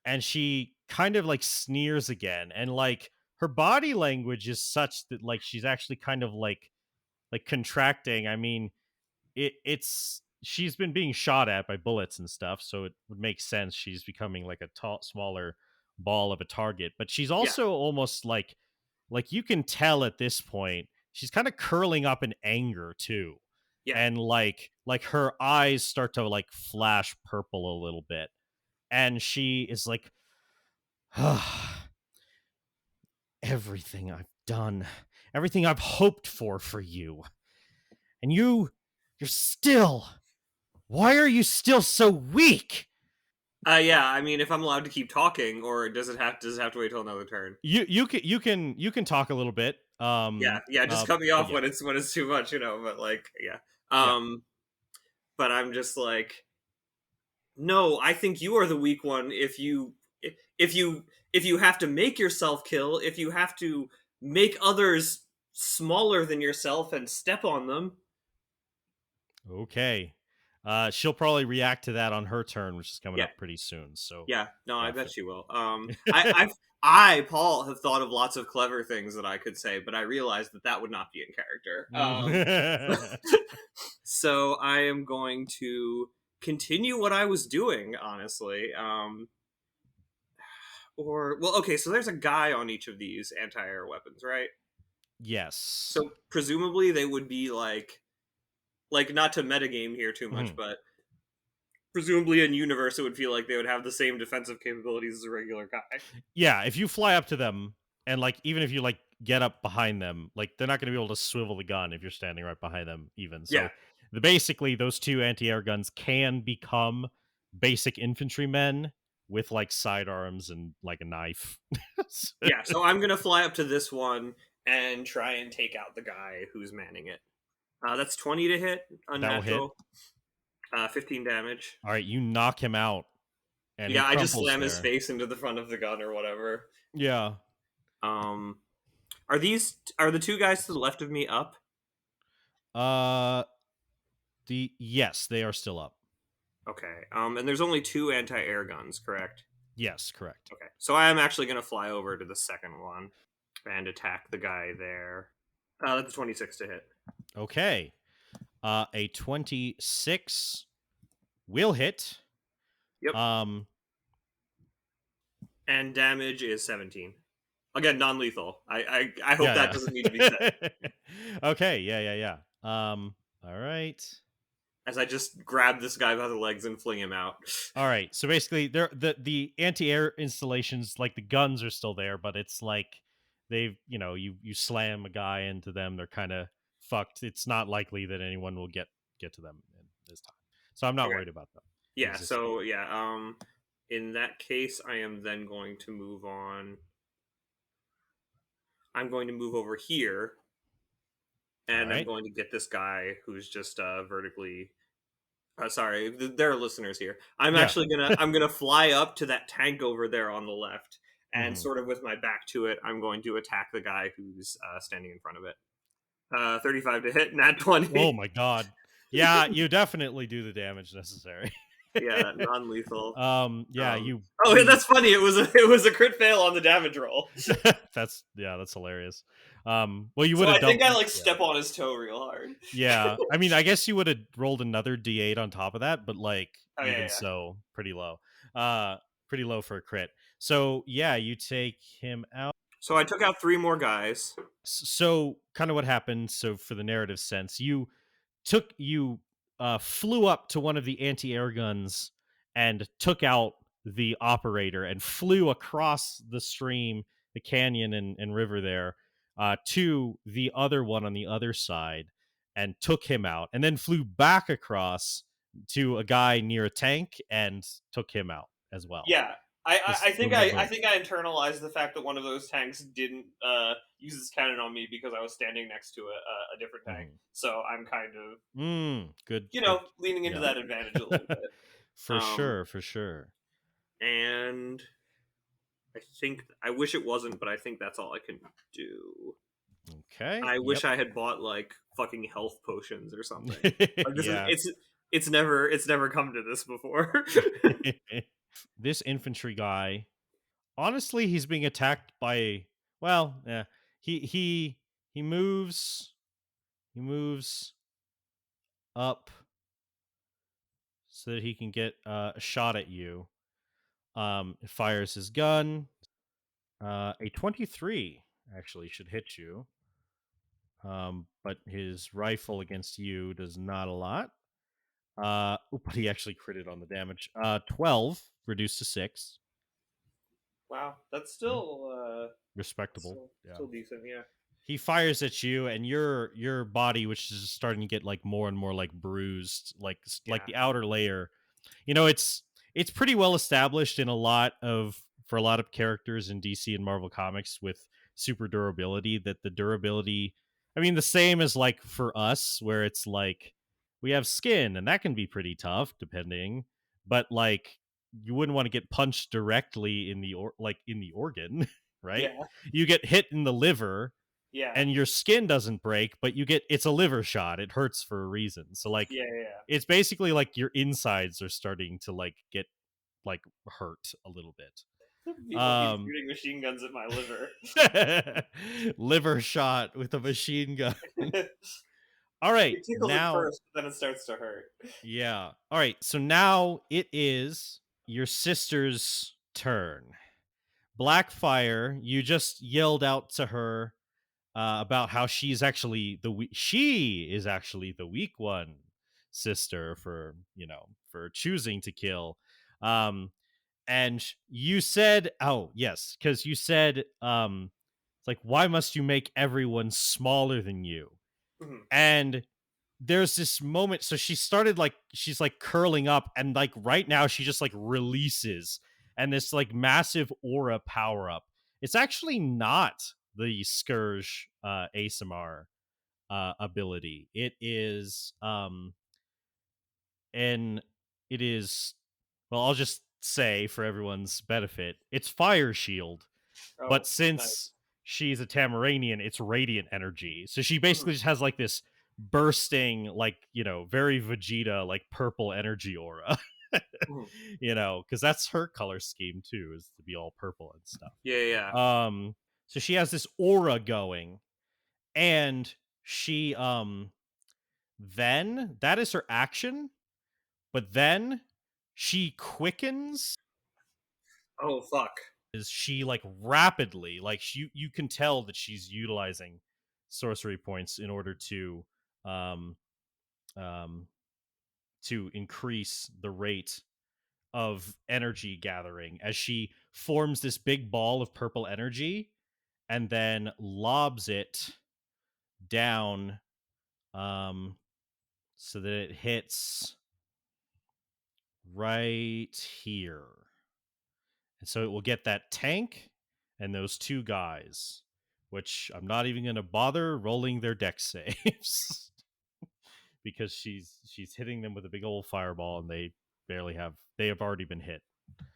Speaker 1: and she kind of like sneers again, and like her body language is such that like she's actually kind of like contracting. I mean, it's she's been being shot at by bullets and stuff, so it would make sense she's becoming like a tall, smaller ball of a target. But she's
Speaker 2: Yeah,
Speaker 1: also almost like you can tell at this point she's kind of curling up in anger too,
Speaker 2: yeah.
Speaker 1: and like her eyes start to like flash purple a little bit, and she is like, everything I've done, everything I've hoped for you, and you're still. Why are you still so weak?
Speaker 2: Yeah. I mean, if I'm allowed to keep talking, or does it have to wait till another turn?
Speaker 1: You can talk a little bit.
Speaker 2: Yeah, yeah. Just cut me
Speaker 1: But
Speaker 2: off
Speaker 1: yeah,
Speaker 2: when it's too much, you know. But like, yeah.
Speaker 1: yeah.
Speaker 2: But I'm just like, no. I think you are the weak one. If you if you have to make yourself kill, if you have to make others smaller than yourself and step on them.
Speaker 1: Okay. She'll probably react to that on her turn, which is coming
Speaker 2: Yeah,
Speaker 1: up pretty soon. So
Speaker 2: yeah. No, I
Speaker 1: yeah.
Speaker 2: bet you will. Paul, have thought of lots of clever things that I could say, but I realized that that would not be in character. So I am going to continue what I was doing, honestly. Or well, okay, so there's a guy on each of these anti-air weapons, right?
Speaker 1: Yes.
Speaker 2: So presumably they would be like not to metagame here too much,
Speaker 1: Mhm.
Speaker 2: but presumably in universe it would feel like they would have the same defensive capabilities as a regular guy.
Speaker 1: Yeah, if you fly up to them and like even if you like get up behind them, like they're not going to be able to swivel the gun if you're standing right behind them even.
Speaker 2: Yeah,
Speaker 1: So basically those two anti-air guns can become basic infantrymen with like sidearms and like a knife.
Speaker 2: yeah. So I'm gonna fly up to this one and try and take out the guy who's manning it. That's 20 to hit,
Speaker 1: That will hit.
Speaker 2: unnatural. 15 damage.
Speaker 1: All right, you knock him out and he
Speaker 2: Yeah, I just
Speaker 1: crumples
Speaker 2: slam his
Speaker 1: there.
Speaker 2: face into the front of the gun or whatever.
Speaker 1: Yeah.
Speaker 2: Um, are the two guys to the left of me up?
Speaker 1: Uh yes, they are still up.
Speaker 2: Okay. And there's only two anti-air guns, correct?
Speaker 1: Yes, correct.
Speaker 2: Okay. So I am actually going to fly over to the second one and attack the guy there. That's a 26 to hit.
Speaker 1: Okay. A 26 will hit.
Speaker 2: Yep.
Speaker 1: Um
Speaker 2: And damage is 17. Again, non-lethal. I hope that
Speaker 1: yeah,
Speaker 2: doesn't need to be said.
Speaker 1: yeah. Okay, yeah. All right.
Speaker 2: As I just grab this guy by the legs and fling him out.
Speaker 1: All right. So basically the anti-air installations, like the guns are still there, but it's like they've, you slam a guy into them, they're kind of fucked. It's not likely that anyone will get to them in this time. So I'm not
Speaker 2: Okay.
Speaker 1: worried about them
Speaker 2: Yeah.
Speaker 1: existing.
Speaker 2: So yeah. In that case, I am then going to move on. I'm going to move over here,
Speaker 1: All
Speaker 2: and I'm
Speaker 1: right.
Speaker 2: going to get this guy who's just vertically. Sorry, there are listeners here.
Speaker 1: Yeah.
Speaker 2: I'm gonna fly up to that tank over there on the left, and
Speaker 1: Mhm.
Speaker 2: sort of with my back to it, I'm going to attack the guy who's standing in front of it. 35 to hit, nat
Speaker 1: Oh
Speaker 2: 20.
Speaker 1: my god. Yeah, you definitely do the damage necessary.
Speaker 2: Yeah, non-lethal.
Speaker 1: Yeah, you
Speaker 2: Oh, yeah,
Speaker 1: you
Speaker 2: that's funny. It was a crit fail on the damage roll.
Speaker 1: that's hilarious. Well, you
Speaker 2: So
Speaker 1: would have
Speaker 2: I think
Speaker 1: doubled.
Speaker 2: I like
Speaker 1: Yeah.
Speaker 2: step on his toe real hard.
Speaker 1: Yeah. I mean, I guess you would have rolled another d8 on top of that, but like
Speaker 2: Oh yeah,
Speaker 1: even
Speaker 2: yeah.
Speaker 1: so, pretty low. Pretty low for a crit. So, yeah, you take him out.
Speaker 2: So I took out three more guys.
Speaker 1: So, kind of what happened, so for the narrative sense, you flew up to one of the anti-air guns and took out the operator and flew across the stream, the canyon and river there, to the other one on the other side and took him out, and then flew back across to a guy near a tank and took him out as well.
Speaker 2: Yeah,
Speaker 1: This the
Speaker 2: I
Speaker 1: movement.
Speaker 2: think I internalized the fact that one of those tanks didn't use its cannon on me because I was standing next to a different tank.
Speaker 1: Mhm.
Speaker 2: So I'm kind of
Speaker 1: Good.
Speaker 2: leaning into
Speaker 1: Yeah.
Speaker 2: that advantage a little bit.
Speaker 1: For
Speaker 2: Um,
Speaker 1: sure, for sure.
Speaker 2: and I think I wish it wasn't, but I think that's all I can do.
Speaker 1: Okay.
Speaker 2: I wish
Speaker 1: Yep.
Speaker 2: I had bought like fucking health potions or something. Like this is
Speaker 1: Yeah.
Speaker 2: it's never come to this before.
Speaker 1: This infantry guy, honestly, he's being attacked by, well, yeah. He he moves up so that he can get a shot at you. Fires his gun. A 23 actually should hit you. But his rifle against you does not a lot. But he actually critted on the damage. 12 reduced to 6.
Speaker 2: Wow, that's
Speaker 1: Yeah, respectable. Yeah.
Speaker 2: still decent. Yeah,
Speaker 1: He fires at you, and your body, which is starting to get like more and more like bruised, like
Speaker 2: yeah,
Speaker 1: the outer layer. It's pretty well established in a lot of for a lot of characters in DC and Marvel comics with super durability, that the durability, I mean, the same as like for us, where it's like we have skin and that can be pretty tough depending, but like you wouldn't want to get punched directly in in the organ, right?
Speaker 2: yeah,
Speaker 1: You get hit in the liver
Speaker 2: yeah,
Speaker 1: and your skin doesn't break, but it's a liver shot. It hurts for a reason. So like
Speaker 2: yeah, yeah.
Speaker 1: it's basically like your insides are starting to like get like hurt a little bit.
Speaker 2: People keep
Speaker 1: Um
Speaker 2: shooting machine guns at my liver.
Speaker 1: liver shot with a machine gun.
Speaker 2: It
Speaker 1: All right,
Speaker 2: tickles at
Speaker 1: now
Speaker 2: first, but then it starts to hurt.
Speaker 1: yeah. All right, so now it is your sister's turn. Blackfire, you just yelled out to her about how she is actually the weak one, sister, for for choosing to kill. Um, and you said, oh yes, because you said, it's like, why must you make everyone smaller than you?
Speaker 2: Mhm.
Speaker 1: And there's this moment, so she's like curling up, and like right now she just like releases, and this like massive aura power up. It's actually not the Scourge ASMR ability. It is and it is, well, I'll just say for everyone's benefit, it's Fire Shield. But
Speaker 2: Oh,
Speaker 1: since
Speaker 2: nice.
Speaker 1: she's a Tamaranian, it's radiant energy. So she
Speaker 2: Mhm,
Speaker 1: basically just has like this bursting, like, very Vegeta, like purple energy aura.
Speaker 2: mhm.
Speaker 1: Because that's her color scheme too, is to be all purple and stuff.
Speaker 2: Yeah, yeah.
Speaker 1: Um, so she has this aura going, and she then that is her action, but then she quickens.
Speaker 2: Oh, fuck.
Speaker 1: Is she like rapidly, like you can tell that she's utilizing sorcery points in order um um to increase the rate of energy gathering, as she forms this big ball of purple energy and then lobs it down, um so that it hits right here. And so it will get that tank and those two guys, which I'm not even going to bother rolling their deck saves because she's hitting them with a big old fireball, and they have already been hit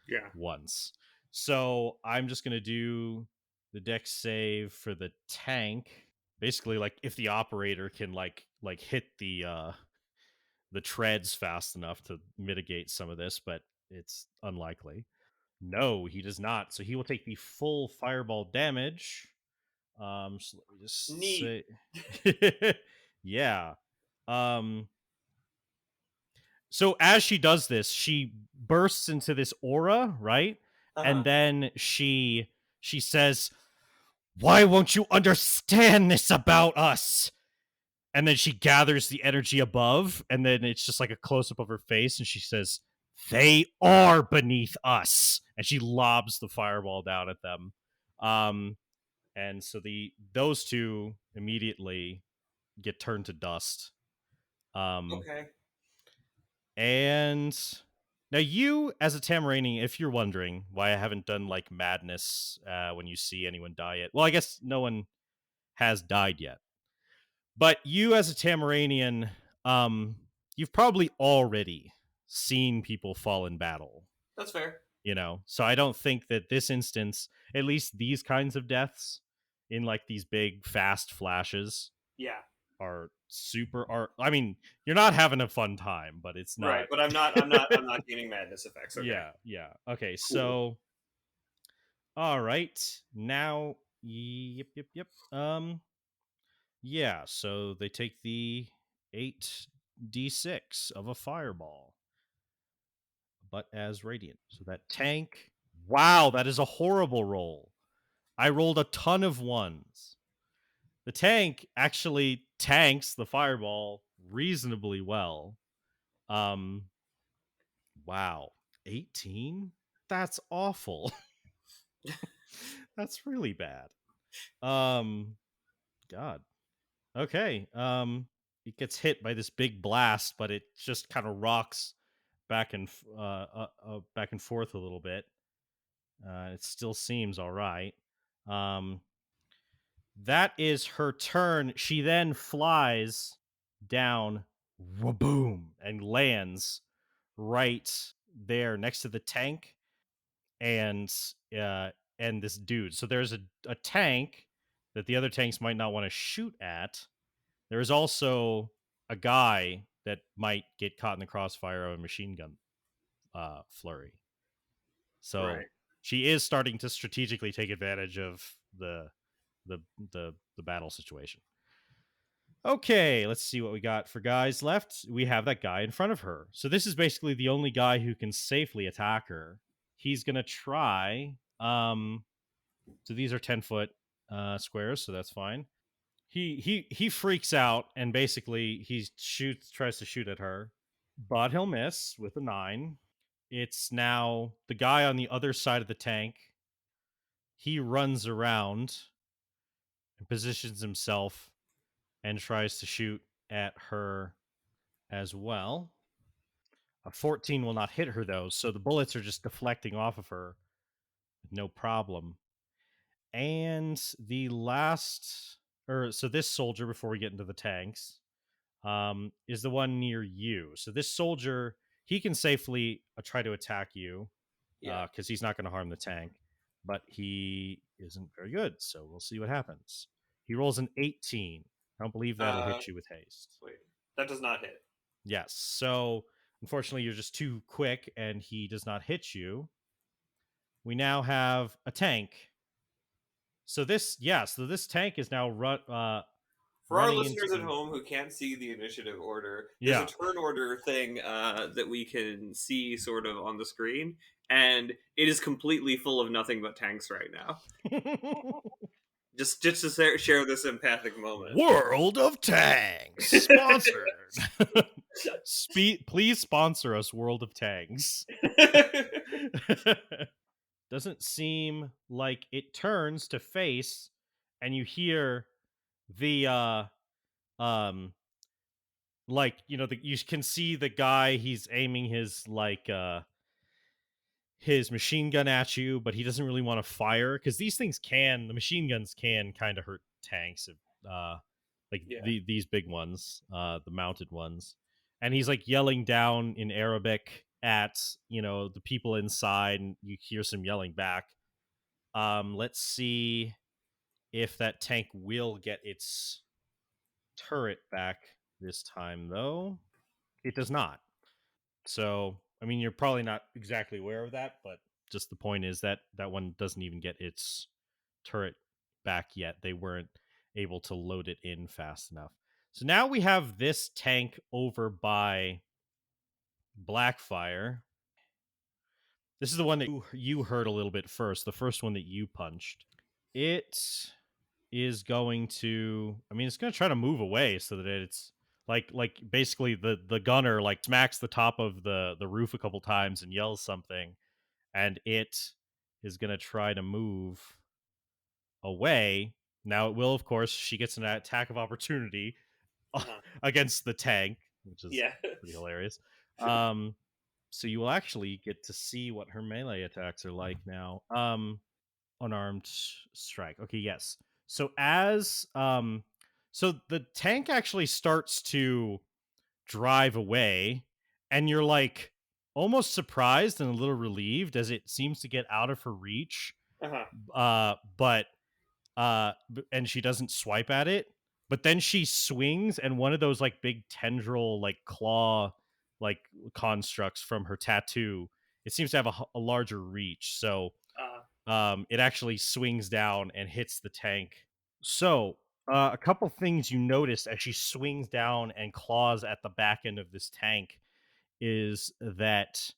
Speaker 2: Yeah.
Speaker 1: once. So I'm just going to do the deck save for the tank. Basically, like if the operator can like hit the treads fast enough to mitigate some of this, but it's unlikely. No, he does not. So he will take the full fireball damage. So let me just
Speaker 2: Neat.
Speaker 1: say, yeah. Um, so as she does this, she bursts into this aura, right? And
Speaker 2: Uh-huh.
Speaker 1: then she says, "Why won't you understand this about us?" And then she gathers the energy above, and then it's just like a close up of her face, and she says, "They are beneath us," and she lobs the fireball down at them. Um, and so those two immediately get turned to dust. Um,
Speaker 2: Okay.
Speaker 1: and now you, as a Tamarani, if you're wondering why I haven't done like madness when you see anyone die yet, well, I guess no one has died yet. But you, as a Tamaranian, you've probably already seen people fall in battle.
Speaker 2: That's fair.
Speaker 1: So I don't think that this instance, at least these kinds of deaths in like these big fast flashes,
Speaker 2: Yeah.
Speaker 1: are super are I mean, you're not having a fun time, but it's
Speaker 2: Right,
Speaker 1: not.
Speaker 2: but I'm not gaining madness effects. Okay.
Speaker 1: Yeah. Okay,
Speaker 2: Cool.
Speaker 1: so all right. Now, yep. Yeah, so they take the 8d6 of a fireball, but as radiant. So that tank, wow, that is a horrible roll. I rolled a ton of ones. The tank actually tanks the fireball reasonably well. Um wow. 18? That's awful. That's really bad. Um God. Okay. It gets hit by this big blast, but it just kind of rocks back and forth a little bit. It still seems all right. Um, that is her turn. She then flies down, boom, and lands right there next to the tank and uh, and this dude. So there's a tank that the other tanks might not want to shoot at. There's also a guy that might get caught in the crossfire of a machine gun flurry. So
Speaker 2: Right.
Speaker 1: she is starting to strategically take advantage of the battle situation. Okay, let's see what we got for guys left. We have that guy in front of her. So this is basically the only guy who can safely attack her. He's gonna try. So these are 10-foot squares, so that's fine. He freaks out and basically he tries to shoot at her, but he'll miss with a 9. It's now the guy on the other side of the tank. He runs around and positions himself and tries to shoot at her as well. A 14 will not hit her though, so the bullets are just deflecting off of her, no problem. And the last, or so this soldier, before we get into the tanks, is the one near you. So this soldier, he can safely try to attack you
Speaker 2: Yeah.
Speaker 1: because he's not going to harm the tank, but he isn't very good. So we'll see what happens. He rolls an 18. I don't believe that'll
Speaker 2: Uh,
Speaker 1: hit you with haste.
Speaker 2: wait. That does not hit.
Speaker 1: Yes. So unfortunately, you're just too quick, and he does not hit you. We now have a tank. So this tank is now
Speaker 2: For our
Speaker 1: running
Speaker 2: listeners at
Speaker 1: into.
Speaker 2: home who can't see the initiative order, there's a
Speaker 1: Yeah.
Speaker 2: turn order thing that we can see sort of on the screen, and it is completely full of nothing but tanks right now. Just to share this empathic moment.
Speaker 1: World of Tanks sponsored. Please sponsor us, World of Tanks. Doesn't seem like it turns to face, and you hear the um like you can see the guy. He's aiming his machine gun at you, but he doesn't really want to fire because the machine guns can kind of hurt tanks, like
Speaker 2: Yeah.
Speaker 1: these big ones, the mounted ones. And he's like yelling down in Arabic at the people inside, and you hear some yelling back. Let's see if that tank will get its turret back this time, though. It does not. So, I mean, you're probably not exactly aware of that, but just the point is that that one doesn't even get its turret back yet. They weren't able to load it in fast enough. So now we have this tank over by Blackfire. This is the one that you heard a little bit first, the first one that you punched. It is going to, I mean, it's going to try to move away so that it's like basically the gunner like smacks the top of the roof a couple times and yells something, and it is going to try to move away. Now it will, of course, she gets an attack of opportunity
Speaker 2: Uh-huh.
Speaker 1: against the tank, which is
Speaker 2: Yeah.
Speaker 1: pretty hilarious. Um, so you will actually get to see what her melee attacks are like now. Unarmed strike. Okay, yes. So so the tank actually starts to drive away, and you're like, almost surprised and a little relieved as it seems to get out of her reach.
Speaker 2: Uh-huh.
Speaker 1: But and she doesn't swipe at it, but then she swings and one of those like big tendril like claw like constructs from her tattoo, it seems to have a larger reach, so
Speaker 2: Uh,
Speaker 1: it actually swings down and hits the tank. So a couple things you notice as she swings down and claws at the back end of this tank is that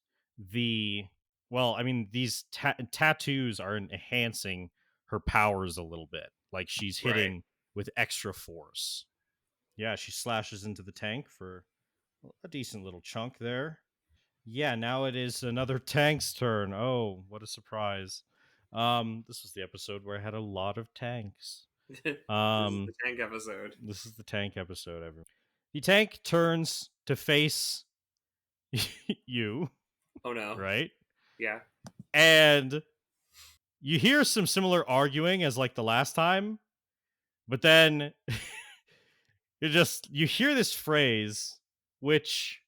Speaker 1: the well, I mean, these tattoos are enhancing her powers a little bit. Like she's
Speaker 2: right.
Speaker 1: hitting with extra force. Yeah, she slashes into the tank for a decent little chunk there. Yeah, now it is another tank's turn. Oh, what a surprise. This was the episode where I had a lot of tanks.
Speaker 2: This is the
Speaker 1: Um,
Speaker 2: tank episode.
Speaker 1: this is the tank episode, everyone. The tank turns to face you,
Speaker 2: Oh no.
Speaker 1: right?
Speaker 2: Yeah.
Speaker 1: And you hear some similar arguing as like the last time, but then you hear this phrase which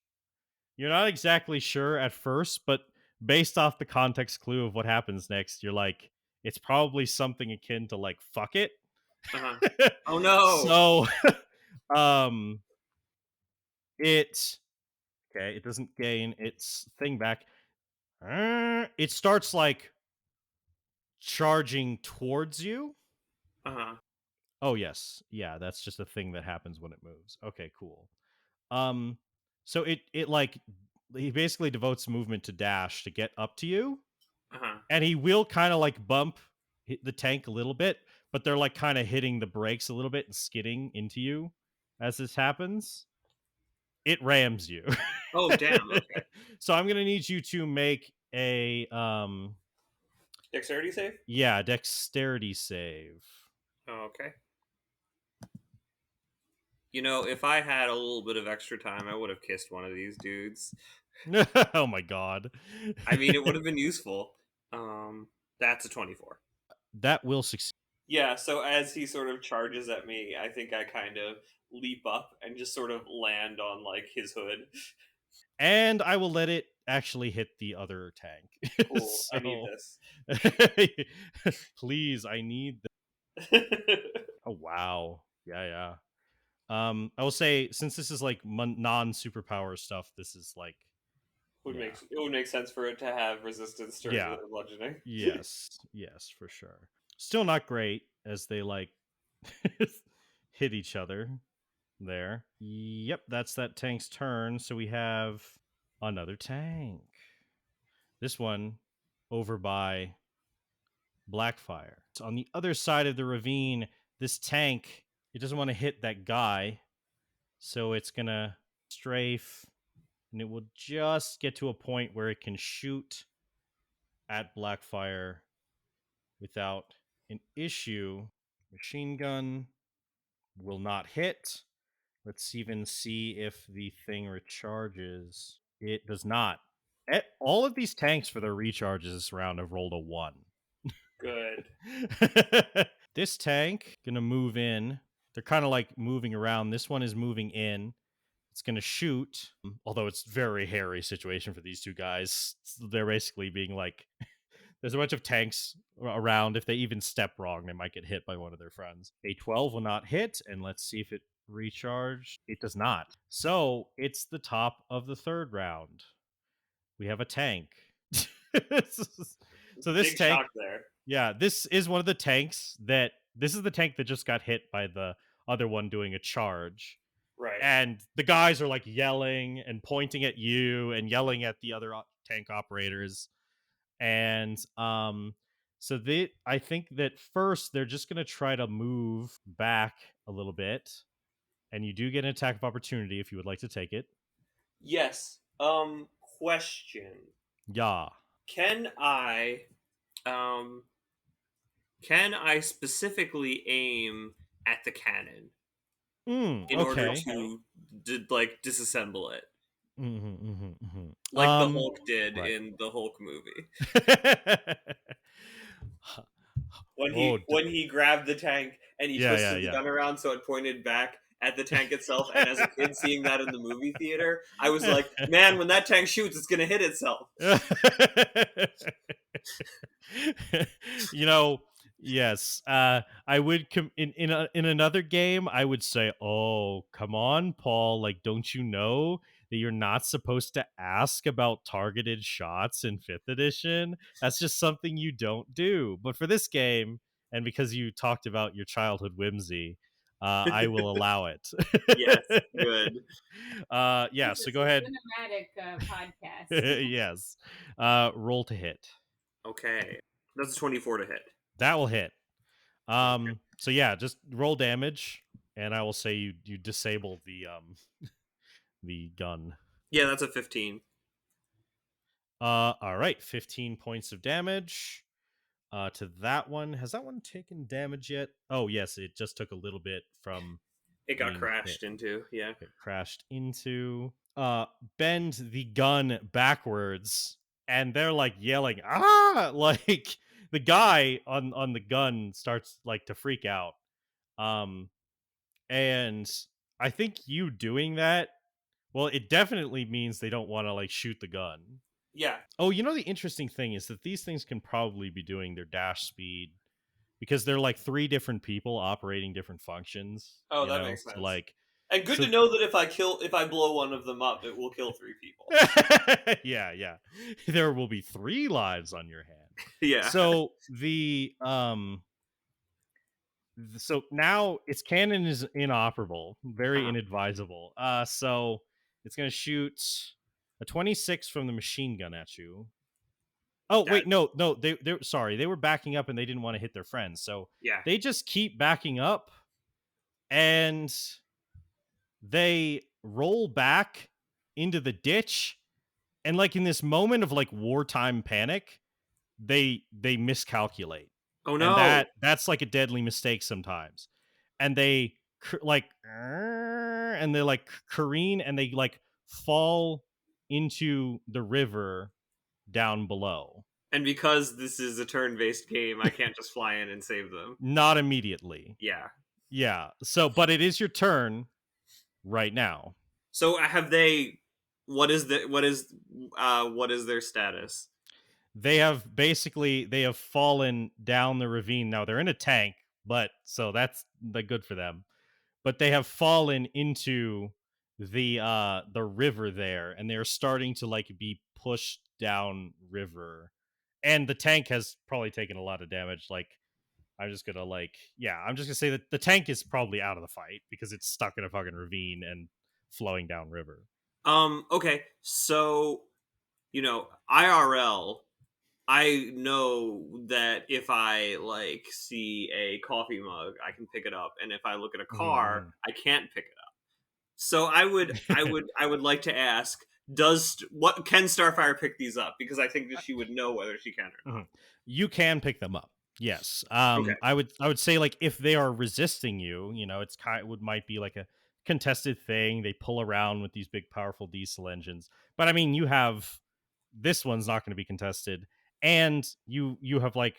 Speaker 1: you're not exactly sure at first, but based off the context clue of what happens next, you're like, it's probably something akin to like fuck it.
Speaker 2: Uh-huh. Oh no.
Speaker 1: So um it okay, it doesn't gain its thing back. It starts like charging towards you.
Speaker 2: Uh-huh.
Speaker 1: Oh yes. Yeah, that's just a thing that happens when it moves. Okay, cool. Um so it like he basically devotes movement to dash to get up to you,
Speaker 2: Uh-huh.
Speaker 1: and he will kind of like bump the tank a little bit, but they're like kind of hitting the brakes a little bit and skidding into you as this happens. It rams you.
Speaker 2: Oh damn, okay.
Speaker 1: So I'm going to need you to make a
Speaker 2: Dexterity save?
Speaker 1: yeah, dexterity save.
Speaker 2: Oh, okay. You know, if I had a little bit of extra time, I would have kissed one of these dudes.
Speaker 1: Oh my god.
Speaker 2: I mean, it would have been useful. That's a 24.
Speaker 1: That will succeed.
Speaker 2: Yeah, so as he sort of charges at me, I think I kind of leap up and just sort of land on like his hood.
Speaker 1: And I will let it actually hit the other tank.
Speaker 2: Cool. I need
Speaker 1: So
Speaker 2: this.
Speaker 1: please, I need oh wow. Yeah, yeah. I will say since this is like non superpower stuff, this is like yeah.
Speaker 2: It would make sense for it to have resistance to
Speaker 1: Yeah.
Speaker 2: bludgeoning.
Speaker 1: Yes. Yes, for sure. Still not great as they like hit each other there. Yep, that's that tank's turn. So we have another tank. This one over by Blackfire. So on the other side of the ravine, this tank, it doesn't want to hit that guy. So it's going to strafe and it will just get to a point where it can shoot at Blackfire without an issue. Machine gun will not hit. Let's even see if the thing recharges. It does not. All of these tanks for their recharges this round have rolled a 1.
Speaker 2: Good.
Speaker 1: This tank gonna move in. They're kind of like moving around. This one is moving in. It's gonna shoot. Although it's very hairy situation for these two guys. They're basically being like, there's a bunch of tanks around. If they even step wrong, they might get hit by one of their friends. A 12 will not hit, and let's see if it recharged. It does not. So it's the top of the third round. We have a tank. So this
Speaker 2: Big
Speaker 1: tank,
Speaker 2: shock there.
Speaker 1: yeah, this is one of the tanks that this is the tank that just got hit by the other one doing a charge.
Speaker 2: Right.
Speaker 1: And the guys are like yelling and pointing at you and yelling at the other tank operators. And so I think that first they're just going to try to move back a little bit, and you do get an attack of opportunity if you would like to take it.
Speaker 2: Yes. Question.
Speaker 1: Yeah.
Speaker 2: Can I um can I specifically aim at the cannon in order
Speaker 1: Okay.
Speaker 2: to like disassemble it like the
Speaker 1: Um
Speaker 2: Hulk did
Speaker 1: right.
Speaker 2: in the Hulk movie
Speaker 1: Oh
Speaker 2: when he grabbed the tank and he
Speaker 1: yeah, yeah,
Speaker 2: twisted the
Speaker 1: yeah.
Speaker 2: gun around so it pointed back at the tank itself. And as a kid seeing that in the movie theater, I was like, man, when that tank shoots, it's gonna hit itself.
Speaker 1: you know, yes. I would in another game. I would say, "Oh, come on, Paul! Like, don't you know that you're not supposed to ask about targeted shots in Fifth Edition? That's just something you don't do." But for this game, and because you talked about your childhood whimsy, I will allow it.
Speaker 2: Yes, good.
Speaker 1: Yeah.
Speaker 3: This
Speaker 1: So
Speaker 3: is
Speaker 1: go
Speaker 3: a
Speaker 1: ahead.
Speaker 3: cinematic podcast.
Speaker 1: Yes. Roll to hit.
Speaker 2: Okay, that's a 24 to hit.
Speaker 1: That will hit.
Speaker 2: Okay,
Speaker 1: So yeah, just roll damage, and I will say you disable the gun.
Speaker 2: yeah, that's a 15.
Speaker 1: All right, 15 points of damage. To that one. Has that one taken damage yet? Oh yes, it just took a little bit from
Speaker 2: It got
Speaker 1: being hit.
Speaker 2: crashed into. Yeah.
Speaker 1: It crashed into. Bend the gun backwards, and they're like yelling, "Ah!" Like the guy on the gun starts like to freak out. Um, and I think you doing that, well, it definitely means they don't want to like shoot the gun.
Speaker 2: Yeah.
Speaker 1: Oh, the interesting thing is that these things can probably be doing their dash speed because they're like three different people operating different functions,
Speaker 2: Oh, that makes
Speaker 1: So
Speaker 2: sense.
Speaker 1: like
Speaker 2: And good
Speaker 1: so
Speaker 2: to know that if I blow one of them up, it will kill 3 people.
Speaker 1: yeah, yeah. There will be 3 lives on your hand.
Speaker 2: Yeah.
Speaker 1: So so now its cannon is inoperable, very
Speaker 2: Uh-huh.
Speaker 1: inadvisable. So it's gonna shoot a 26 from the machine gun at you. Oh
Speaker 2: That
Speaker 1: wait, no, they sorry, they were backing up and they didn't want to hit their friends, so
Speaker 2: yeah.
Speaker 1: they just keep backing up and they roll back into the ditch, and like in this moment of like wartime panic, they miscalculate,
Speaker 2: Oh
Speaker 1: and
Speaker 2: no.
Speaker 1: that's like a deadly mistake sometimes, and they like and they like careen and they like fall into the river down below.
Speaker 2: And because this is a turn-based game, I can't just fly in and save them.
Speaker 1: Not immediately.
Speaker 2: Yeah.
Speaker 1: Yeah, so but it is your turn right now.
Speaker 2: So have they what is their status?
Speaker 1: They have fallen down the ravine. Now they're in a tank, but so that's the good for them. But they have fallen into the river there, and they're starting to like be pushed down river. And the tank has probably taken a lot of damage. Like I'm just gonna say that the tank is probably out of the fight because it's stuck in a fucking ravine and flowing down river.
Speaker 2: Okay. So, IRL, I know that if I like see a coffee mug, I can pick it up, and if I look at a car,
Speaker 1: Mm-hmm.
Speaker 2: I can't pick it up. So I would like to ask, what can Starfire pick these up? Because I think that she would know whether she can or not.
Speaker 1: Mhm. You can pick them up. Yes.
Speaker 2: Okay.
Speaker 1: I would say like if they are resisting you, it's would might be like a contested thing. They pull around with these big powerful diesel engines. But I mean, you have this one's not going to be contested, and you have like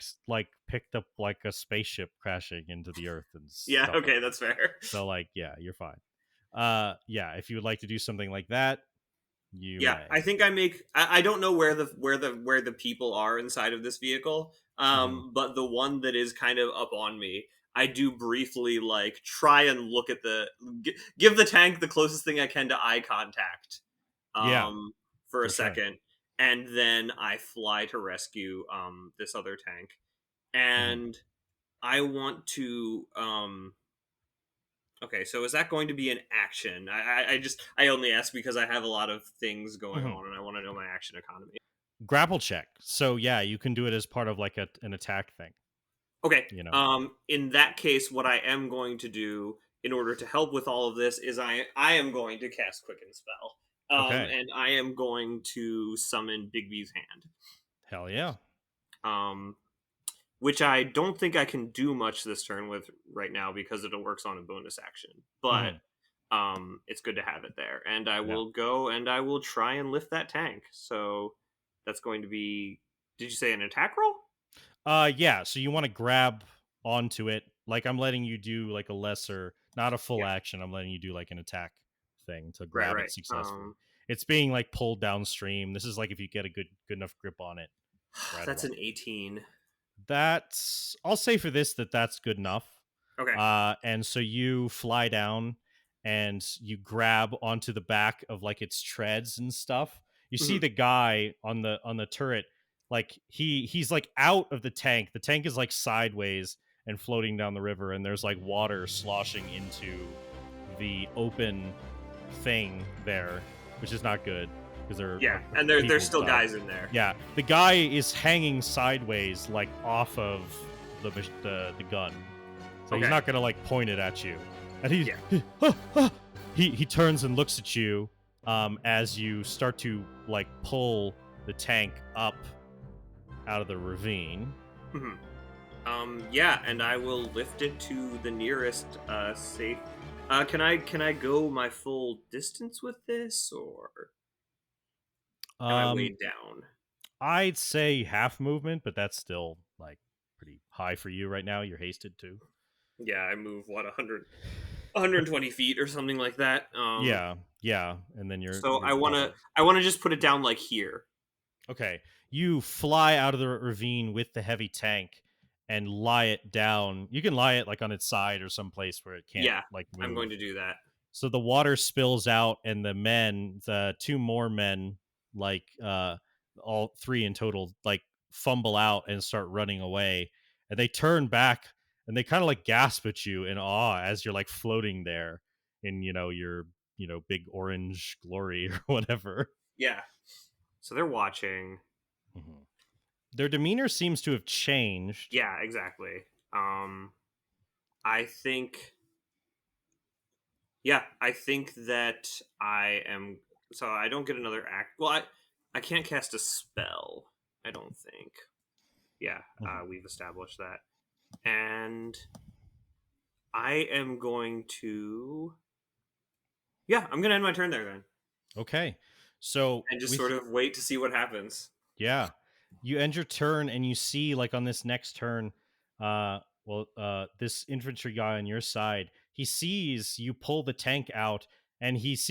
Speaker 1: picked up like a spaceship crashing into the earth and
Speaker 2: Yeah.
Speaker 1: stuff like
Speaker 2: Okay,
Speaker 1: that.
Speaker 2: that's fair.
Speaker 1: So like yeah, you're fine. Yeah, if you would like to do something like that, you
Speaker 2: Yeah,
Speaker 1: may.
Speaker 2: I think I make. I don't know where the people are inside of this vehicle.
Speaker 1: Mhm.
Speaker 2: But the one that is kind of up on me, I do briefly like try and look at give the tank the closest thing I can to eye contact.
Speaker 1: Yeah,
Speaker 2: For a
Speaker 1: for sure.
Speaker 2: second, and then I fly to rescue this other tank,
Speaker 1: Mhm.
Speaker 2: and I want to Okay, so is that going to be an action? I only ask because I have a lot of things going
Speaker 1: Mhm.
Speaker 2: on and I want to know my action economy.
Speaker 1: Grapple check. So yeah, you can do it as part of like an attack thing.
Speaker 2: Okay,
Speaker 1: You know.
Speaker 2: in that case, what I am going to do in order to help with all of this is I am going to cast Quicken Spell,
Speaker 1: Okay.
Speaker 2: and I am going to summon Bigby's Hand,
Speaker 1: Hell yeah.
Speaker 2: um, which I don't think I can do much this turn with right now because it works on a bonus action, but
Speaker 1: Hmm.
Speaker 2: it's good to have it there. And I
Speaker 1: Yeah.
Speaker 2: will go and I will try and lift that tank. So that's going to be. Did you say an attack roll?
Speaker 1: Yeah. So you want to grab onto it. Like I'm letting you do like a lesser. not a full
Speaker 2: Yeah.
Speaker 1: action. I'm letting you do like an attack thing to
Speaker 2: Right.
Speaker 1: grab it
Speaker 2: Right.
Speaker 1: successfully. It's being like pulled downstream. This is like if you get a good enough grip on it right
Speaker 2: That's
Speaker 1: away.
Speaker 2: an 18.
Speaker 1: That's I'll say for this that's good enough.
Speaker 2: Okay.
Speaker 1: And so you fly down and you grab onto the back of like its treads and stuff. You see
Speaker 2: Mhm.
Speaker 1: the guy on the turret, like he's like out of the tank. The tank is like sideways and floating down the river, and there's like water sloshing into the open thing there, which is not good because there
Speaker 2: Yeah,
Speaker 1: are
Speaker 2: and there's
Speaker 1: people
Speaker 2: still
Speaker 1: died.
Speaker 2: guys in there.
Speaker 1: Yeah, the guy is hanging sideways, like off of the gun, so he's
Speaker 2: Okay.
Speaker 1: not gonna like point it at you. And
Speaker 2: Yeah.
Speaker 1: he turns and looks at you as you start to like pull the tank up out of the ravine.
Speaker 2: Mhm. Yeah, and I will lift it to the nearest safe. Can I go my full distance with this, or am I
Speaker 1: Um,
Speaker 2: weighed down?
Speaker 1: I'd say half movement, but that's still like pretty high for you right now. You're hasted too.
Speaker 2: Yeah, I move what 120 feet or something like that.
Speaker 1: Yeah, yeah, and then
Speaker 2: So
Speaker 1: you're doubled.
Speaker 2: I wanna just put it down like here.
Speaker 1: Okay, you fly out of the ravine with the heavy tank and lie it down. You can lie it like on its side or someplace where it can't
Speaker 2: Yeah,
Speaker 1: like
Speaker 2: I'm going
Speaker 1: move.
Speaker 2: to do that.
Speaker 1: So the water spills out, and the two more men, like all three in total, like fumble out and start running away. And they turn back and they kind of like gasp at you in awe as you're like floating there in your big orange glory or whatever.
Speaker 2: Yeah. So they're watching.
Speaker 1: Mhm. Their demeanor seems to have changed.
Speaker 2: Yeah, exactly. I think Yeah, I think that I am. So I don't get another act. Well, I can't cast a spell. I don't think. Yeah,
Speaker 1: Mhm.
Speaker 2: we've established that, and I am going to. Yeah, I'm gonna end my turn there then,
Speaker 1: Okay, so
Speaker 2: and just
Speaker 1: with
Speaker 2: sort of wait to see what happens.
Speaker 1: Yeah. You end your turn and you see like on this next turn, this infantry guy on your side, he sees you pull the tank out and he's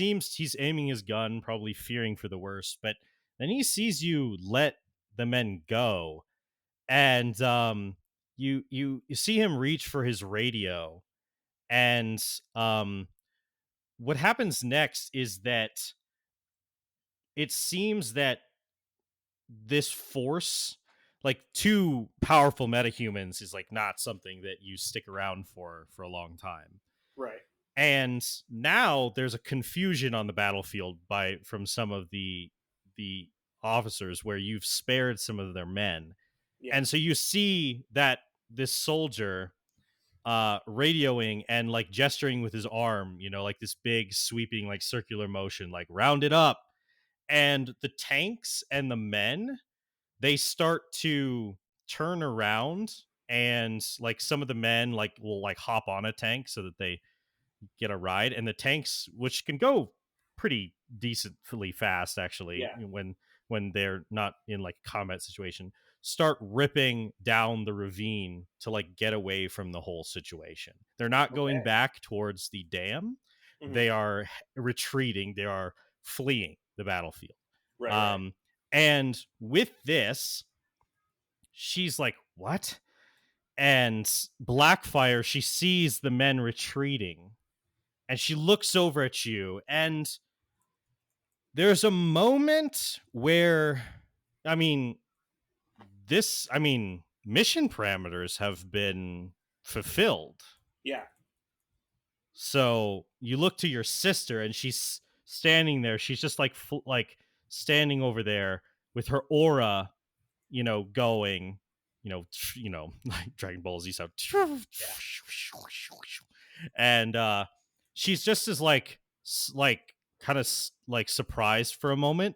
Speaker 1: aiming his gun, probably fearing for the worst, but then he sees you let the men go. And you see him reach for his radio. And what happens next is that it seems that this force, like two powerful metahumans, is like not something that you stick around for a long time.
Speaker 2: Right.
Speaker 1: And now there's a confusion on the battlefield from some of the officers where you've spared some of their men.
Speaker 2: Yeah.
Speaker 1: And so you see that this soldier radioing and like gesturing with his arm, like this big sweeping like circular motion, like round it up. And the tanks and the men, they start to turn around, and like some of the men like will like hop on a tank so that they get a ride, and the tanks, which can go pretty decently fast actually
Speaker 2: Yeah.
Speaker 1: when they're not in like a combat situation, start ripping down the ravine to like get away from the whole situation. They're not going
Speaker 2: Okay.
Speaker 1: back towards the dam.
Speaker 2: Hmm.
Speaker 1: They are retreating. They are fleeing the battlefield.
Speaker 2: Right. Right.
Speaker 1: um and with this, she's like, what? And Blackfire, she sees the men retreating and she looks over at you, and there's a moment where, I mean, mission parameters have been fulfilled.
Speaker 2: Yeah.
Speaker 1: So you look to your sister and she's standing there. She's just like like standing over there with her aura, going, like Dragon Ball Z sound. And she's just as like like kind of like surprised for a moment,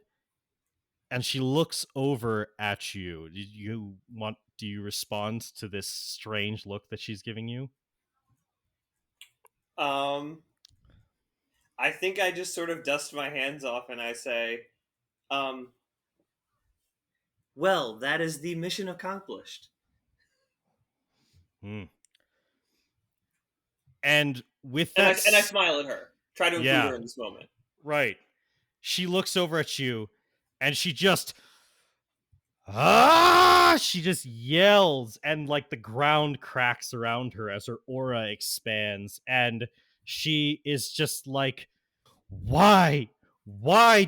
Speaker 1: and she looks over at you. Do you respond to this strange look that she's giving you?
Speaker 2: Um. I think I just sort of dust my hands off and I say, um. Well, that is the mission accomplished.
Speaker 1: Hmm. And with
Speaker 2: And
Speaker 1: that,
Speaker 2: I smile at her. Try to include her in this moment.
Speaker 1: Right. She looks over at you, and she just she just yells, and like the ground cracks around her as her aura expands, and she is just like, why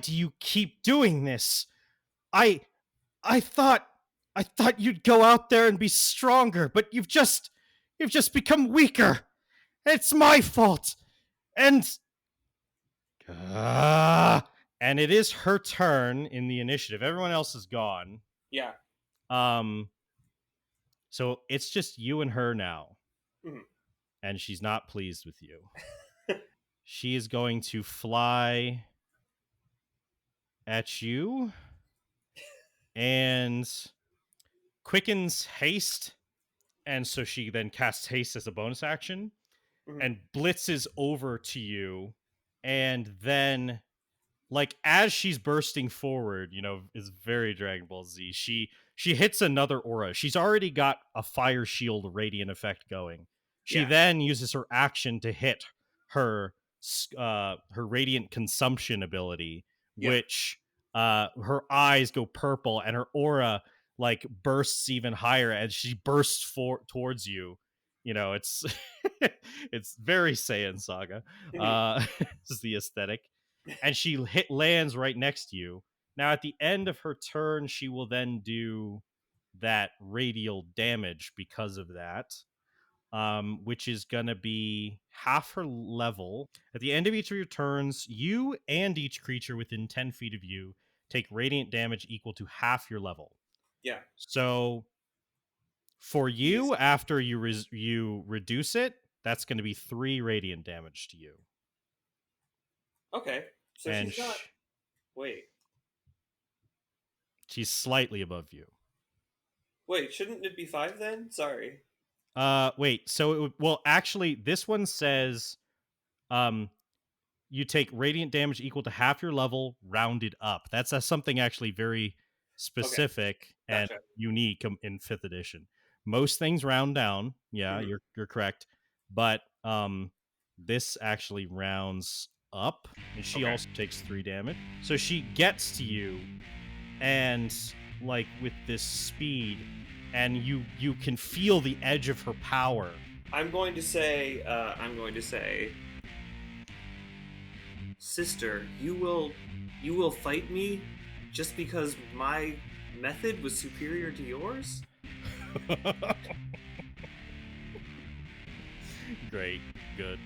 Speaker 1: do you keep doing this? I I thought I thought you'd go out there and be stronger, but you've just become weaker. It's my fault. And and it is her turn in the initiative. Everyone else is gone.
Speaker 2: Yeah.
Speaker 1: Um so it's just you and her now.
Speaker 2: Mhm.
Speaker 1: And she's not pleased with you. She is going to fly at you and quickens haste, and so she then casts haste as a bonus action
Speaker 2: Mhm.
Speaker 1: and blitzes over to you, and then like as she's bursting forward, is very Dragon Ball Z. She hits another aura. She's already got a fire shield radiant effect going. She
Speaker 2: Yeah.
Speaker 1: then uses her action to hit her her radiant consumption ability,
Speaker 2: Yeah.
Speaker 1: which her eyes go purple and her aura like bursts even higher as she bursts towards you. It's it's very Saiyan Saga. This is the aesthetic, and she lands right next to you. Now, at the end of her turn, she will then do that radial damage because of that, which is going to be half her level. At the end of each of your turns, you and each creature within 10 feet of you take radiant damage equal to half your level.
Speaker 2: Yeah.
Speaker 1: So for you,
Speaker 2: Easy.
Speaker 1: after you reduce it, that's going to be 3 radiant damage to you.
Speaker 2: Okay. So
Speaker 1: And
Speaker 2: she's not. Wait.
Speaker 1: She's slightly above you.
Speaker 2: Wait, shouldn't it be 5 then? Sorry.
Speaker 1: Wait. So actually, this one says, you take radiant damage equal to half your level, rounded up. That's something actually very specific and
Speaker 2: Gotcha.
Speaker 1: unique in 5th edition. Most things round down. Yeah,
Speaker 2: Mhm.
Speaker 1: you're correct. But this actually rounds up, and she also takes 3 damage. So she gets to you, and like with this speed, and you can feel the edge of her power.
Speaker 2: I'm going to say, sister, you will fight me just because my method was superior to yours?
Speaker 1: Great, good.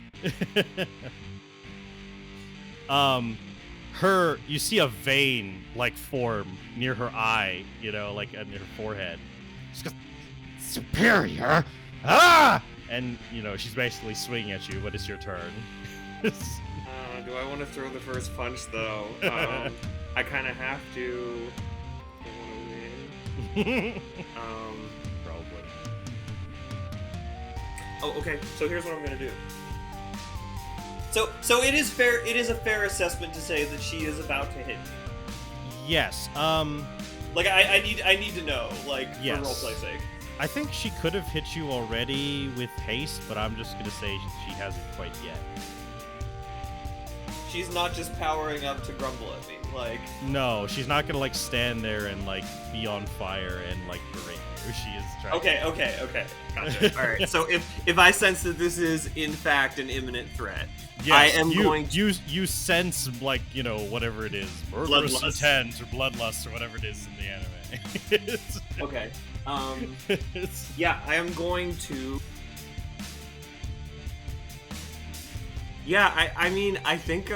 Speaker 1: You see a vein like form near her eye, like near her forehead. She goes, superior, and she's basically swinging at you. But it's your turn.
Speaker 2: Do I want to throw the first punch though? I kind of have to. I want to win.
Speaker 1: Probably.
Speaker 2: Oh, okay. So here's what I'm gonna do. So it is fair. It is a fair assessment to say that she is about to hit me.
Speaker 1: Yes.
Speaker 2: Like I need to know, like,
Speaker 1: yes.
Speaker 2: for roleplay sake.
Speaker 1: I think she could have hit you already with haste, but I'm just gonna say she hasn't quite yet.
Speaker 2: She's not just powering up to grumble at me, like.
Speaker 1: No, she's not gonna like stand there and like be on fire and like berate you. She is trying.
Speaker 2: Okay. Gotcha. All right. So if I sense that this is in fact an imminent threat,
Speaker 1: yes,
Speaker 2: I am going to.
Speaker 1: You sense like whatever it is, murderous intent or bloodlust or whatever it is in the anime.
Speaker 2: Okay. Yeah, I am going to. Yeah, I mean, I think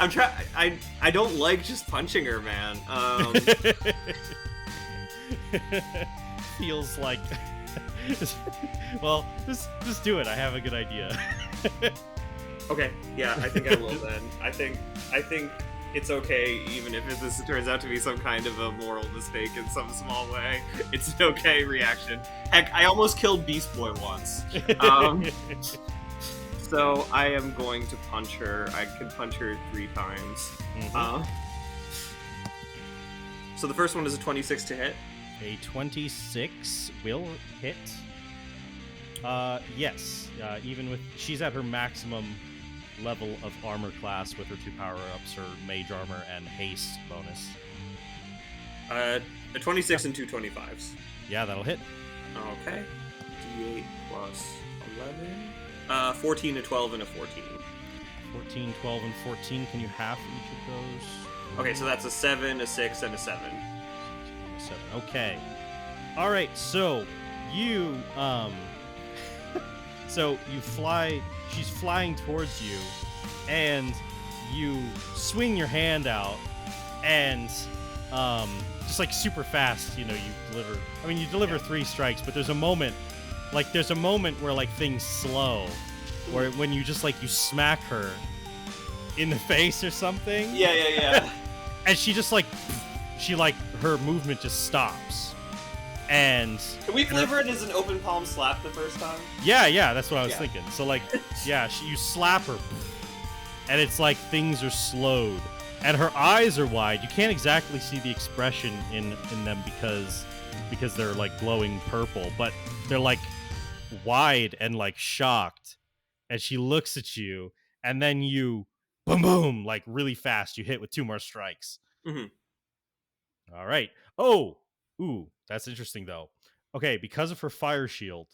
Speaker 2: I'm trying. I don't like just punching her, man.
Speaker 1: Feels like. Well, just do it. I have a good idea.
Speaker 2: Okay. Yeah, I think I will then. I think it's okay, even if this turns out to be some kind of a moral mistake in some small way. It's an okay reaction. Heck, I almost killed Beast Boy once. So I am going to punch her. I can punch her 3 times.
Speaker 1: Mm-hmm.
Speaker 2: So the first one is a 26 to hit.
Speaker 1: A 26 will hit. Yes. Even with she's at her maximum level of armor class with her 2 power-ups, her mage armor and haste bonus.
Speaker 2: A 26 and 2 25s.
Speaker 1: Yeah, that'll hit.
Speaker 2: Okay. D8 plus 11. 14, a 12, and a 14.
Speaker 1: 14, 12, and 14. Can you half each of those?
Speaker 2: Okay, so that's a 7, a 6, and a 7.
Speaker 1: 7. Okay. All right. So you so you fly. She's flying towards you, and you swing your hand out, and just like super fast. You deliver. I mean, you deliver 3 strikes, but there's a moment where like things slow, where when you just like you smack her in the face or something.
Speaker 2: Yeah.
Speaker 1: And she just like her movement just stops. And
Speaker 2: can we flavor it as an open palm slap the first time?
Speaker 1: Yeah, that's what I was thinking. So like, yeah, you slap her, and it's like things are slowed, and her eyes are wide. You can't exactly see the expression in them because they're like glowing purple, but they're like wide and like shocked. And she looks at you, and then you boom boom like really fast. You hit with 2 more strikes.
Speaker 2: Mm-hmm.
Speaker 1: All right. Oh, ooh, that's interesting though. Okay, because of her fire shield,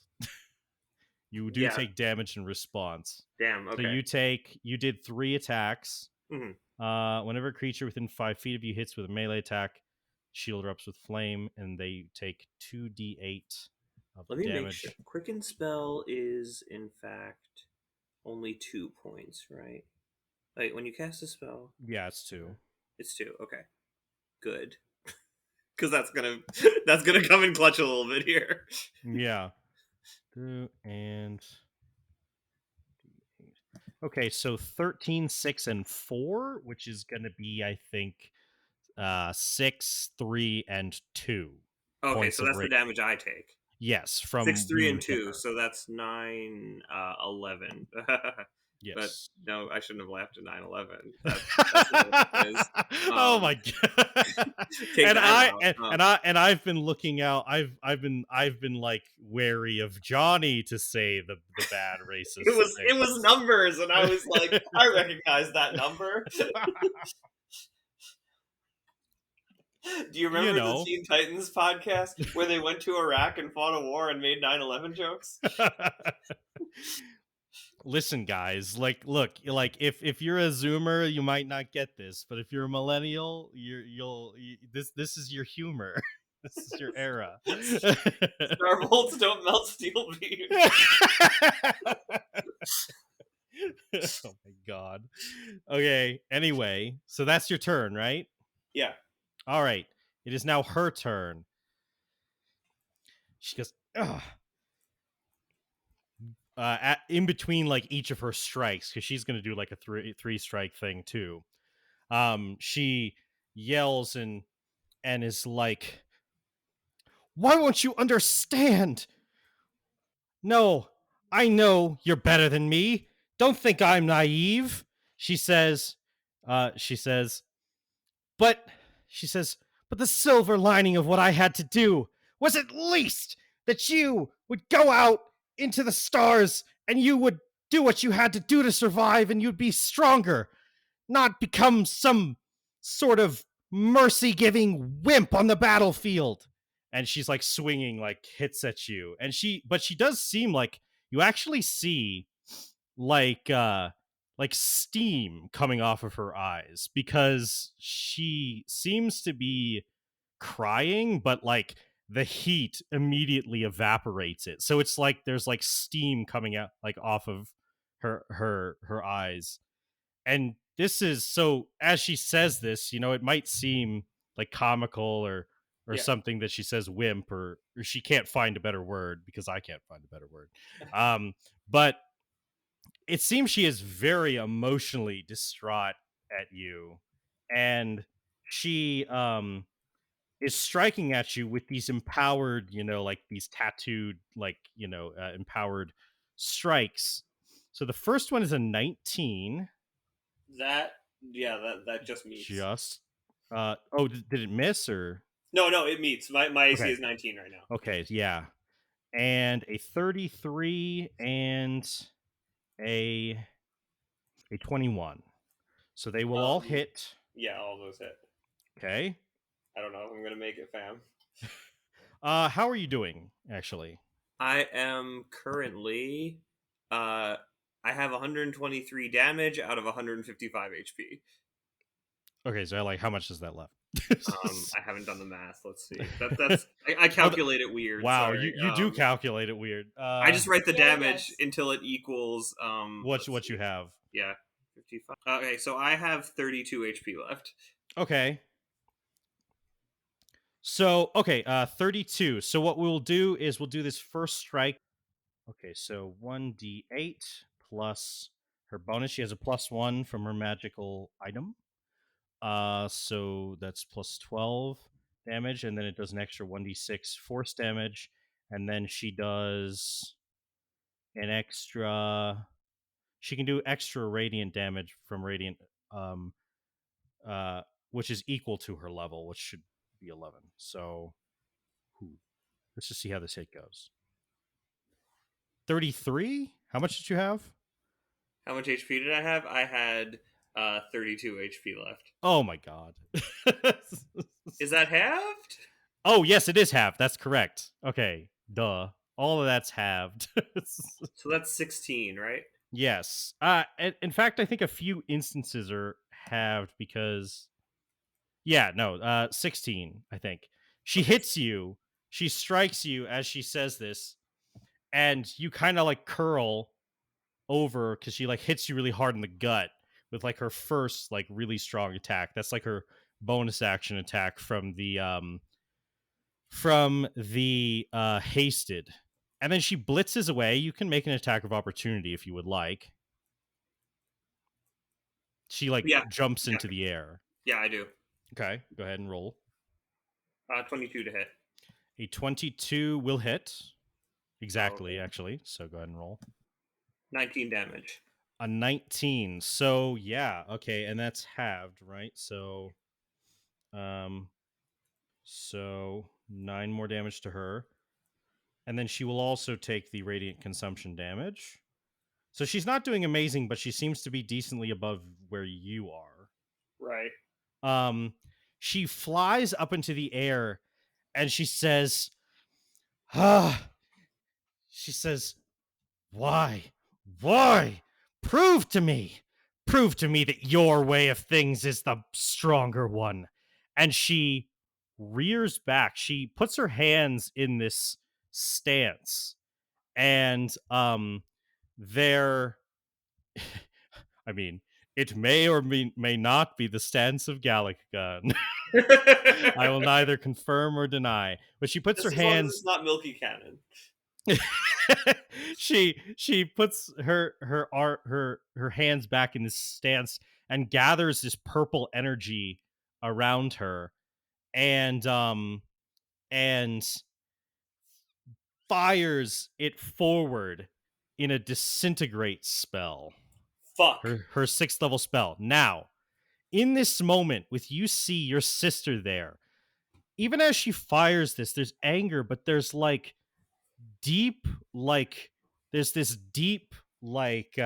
Speaker 1: you do take damage in response.
Speaker 2: Damn. Okay.
Speaker 1: So you did 3 attacks.
Speaker 2: Mm-hmm.
Speaker 1: Whenever a creature within 5 feet of you hits with a melee attack, shield erupts with flame, and they take 2d8 of
Speaker 2: Let me
Speaker 1: damage.
Speaker 2: make sure. Quicken spell is in fact only 2 points, right? Like when you cast a spell.
Speaker 1: Yeah, it's 2.
Speaker 2: It's 2. Okay. Good. Because that's gonna come in clutch a little bit here.
Speaker 1: Yeah. 2 and okay, so 13, 6, and 4, which is gonna be, I think, 6, 3, and 2.
Speaker 2: Okay, so that's the damage I take.
Speaker 1: Yes, from
Speaker 2: 6, 3, and
Speaker 1: hit
Speaker 2: 2,
Speaker 1: her.
Speaker 2: so that's 9, 11.
Speaker 1: Yes.
Speaker 2: But no, I shouldn't have laughed at 9/11. That's what it is.
Speaker 1: Oh my god!
Speaker 2: Take
Speaker 1: and
Speaker 2: that out.
Speaker 1: I've been looking out. I've been like wary of Johnny to say the bad racist.
Speaker 2: It was numbers, and I was like, I recognize that number. Do you remember the Teen Titans podcast where they went to Iraq and fought a war and made 9/11 jokes?
Speaker 1: Listen, guys, look, if you're a Zoomer, you might not get this, but if you're a millennial, this is your humor. This is your era.
Speaker 2: Star bolts don't melt steel beams.
Speaker 1: Oh my god. Okay, anyway, so that's your turn, right?
Speaker 2: Yeah.
Speaker 1: All right. It is now her turn. She goes, ugh. In between like each of her strikes, because she's gonna do like a three strike thing too. She yells and is like, "Why won't you understand? No, I know you're better than me. Don't think I'm naive." She says, she says, but but the silver lining of what I had to do was at least that you would go out into the stars and you would do what you had to do to survive, and you'd be stronger, not become some sort of mercy-giving wimp on the battlefield. And she's like swinging, like hits at you, and she does seem like you actually see like steam coming off of her eyes, because she seems to be crying, but like the heat immediately evaporates it, so it's like there's like steam coming out like off of her eyes. And this is, so as she says this, it might seem like comical or something that she says wimp, or she can't find a better word, because I can't find a better word. But it seems she is very emotionally distraught at you, and she is striking at you with these empowered, like these tattooed, like, empowered strikes. So the first one is a 19.
Speaker 2: That just meets.
Speaker 1: Just did it miss, or
Speaker 2: no, it meets. My AC is 19 right now.
Speaker 1: Okay, yeah. and a 33 and a 21. So they will all hit.
Speaker 2: Yeah, all those hit.
Speaker 1: Okay.
Speaker 2: I don't know if I'm gonna make it, fam.
Speaker 1: How are you doing, actually?
Speaker 2: I am currently, I have 123 damage out of 155 HP.
Speaker 1: Okay, so like, how much is that left?
Speaker 2: I haven't done the math. Let's see. I
Speaker 1: Oh,
Speaker 2: calculate it weird.
Speaker 1: wow,
Speaker 2: Sorry.
Speaker 1: you do calculate it weird.
Speaker 2: I just write the
Speaker 3: Yeah, he
Speaker 2: damage
Speaker 3: does.
Speaker 2: until it equals. Let's
Speaker 1: What
Speaker 2: see.
Speaker 1: you have?
Speaker 2: Yeah, 55. Okay, so I have 32 HP left.
Speaker 1: Okay. So, okay, 32. So what we'll do is we'll do this first strike. Okay, so 1d8 plus her bonus. She has a +1 from her magical item. So that's plus 12 damage, and then it does an extra 1d6 force damage, and then she does an extra. She can do extra radiant damage from radiant, um, which is equal to her level, which should be 11. So, let's just see how this hit goes. 33. How much did you have?
Speaker 2: How much HP did I have? I had 32 HP left.
Speaker 1: Oh my god.
Speaker 2: Is that halved?
Speaker 1: Oh, yes, it is halved. That's correct. Okay, duh. All of that's halved.
Speaker 2: So that's 16, right?
Speaker 1: Yes. In fact, I think a few instances are halved because, yeah, no, 16, I think. She
Speaker 2: Okay.
Speaker 1: hits you. She strikes you as she says this, and you kind of like curl over because she like hits you really hard in the gut with like her first like really strong attack. That's like her bonus action attack from the hasted. And then she blitzes away. You can make an attack of opportunity if you would like. She like
Speaker 2: Yeah,
Speaker 1: jumps
Speaker 2: yeah,
Speaker 1: into the air.
Speaker 2: yeah, I do.
Speaker 1: Okay, go ahead and roll.
Speaker 2: 22 to hit.
Speaker 1: A 22 will hit. Exactly,
Speaker 2: Okay.
Speaker 1: actually. So go ahead and roll.
Speaker 2: 19 damage.
Speaker 1: A 19. So yeah, okay, and that's halved, right? Um so 9 more damage to her. And then she will also take the radiant consumption damage. So she's not doing amazing, but she seems to be decently above where you are.
Speaker 2: Right.
Speaker 1: Um she flies up into the air and she says, "Ah." She says, "Why? Why? Prove to me. Prove to me that your way of things is the stronger one." And she rears back. She puts her hands in this stance, and they're I mean, it may or may not be the stance of Gallic-Gun. I will neither confirm or deny. But she puts her
Speaker 2: Just as long as
Speaker 1: hands
Speaker 2: it's not Milky Cannon.
Speaker 1: she puts her hands back in this stance and gathers this purple energy around her and fires it forward in a disintegrate spell.
Speaker 2: Fuck.
Speaker 1: Her 6th level spell. Now, in this moment, with you see your sister there, even as she fires this, there's anger, but there's like deep, like there's this deep, like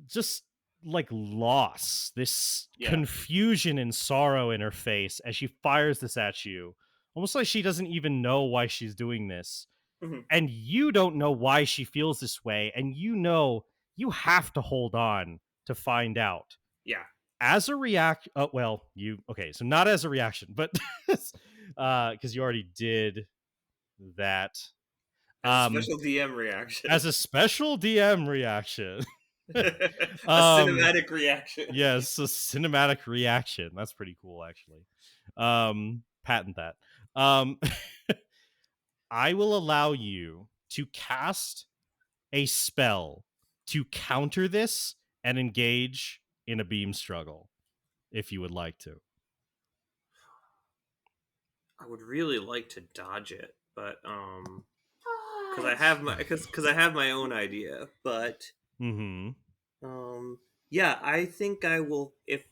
Speaker 1: just like loss, this
Speaker 2: Yeah.
Speaker 1: confusion and sorrow in her face as she fires this at you, almost like she doesn't even know why she's doing this.
Speaker 2: Mhm.
Speaker 1: And you don't know why she feels this way, and you know you have to hold on to find out.
Speaker 2: Yeah.
Speaker 1: As a react, well, you okay? So not as a reaction, but because you already did that.
Speaker 2: As a
Speaker 1: Um,
Speaker 2: special DM reaction.
Speaker 1: as a special DM reaction.
Speaker 2: A
Speaker 1: um,
Speaker 2: cinematic reaction.
Speaker 1: yes, a cinematic reaction. That's pretty cool, actually. Patent that. Um, I will allow you to cast a spell to counter this and engage in a beam struggle, if you would like to.
Speaker 2: I would really like to dodge it, but because I have my own idea, but
Speaker 1: Mm-hmm.
Speaker 2: yeah, I think I will if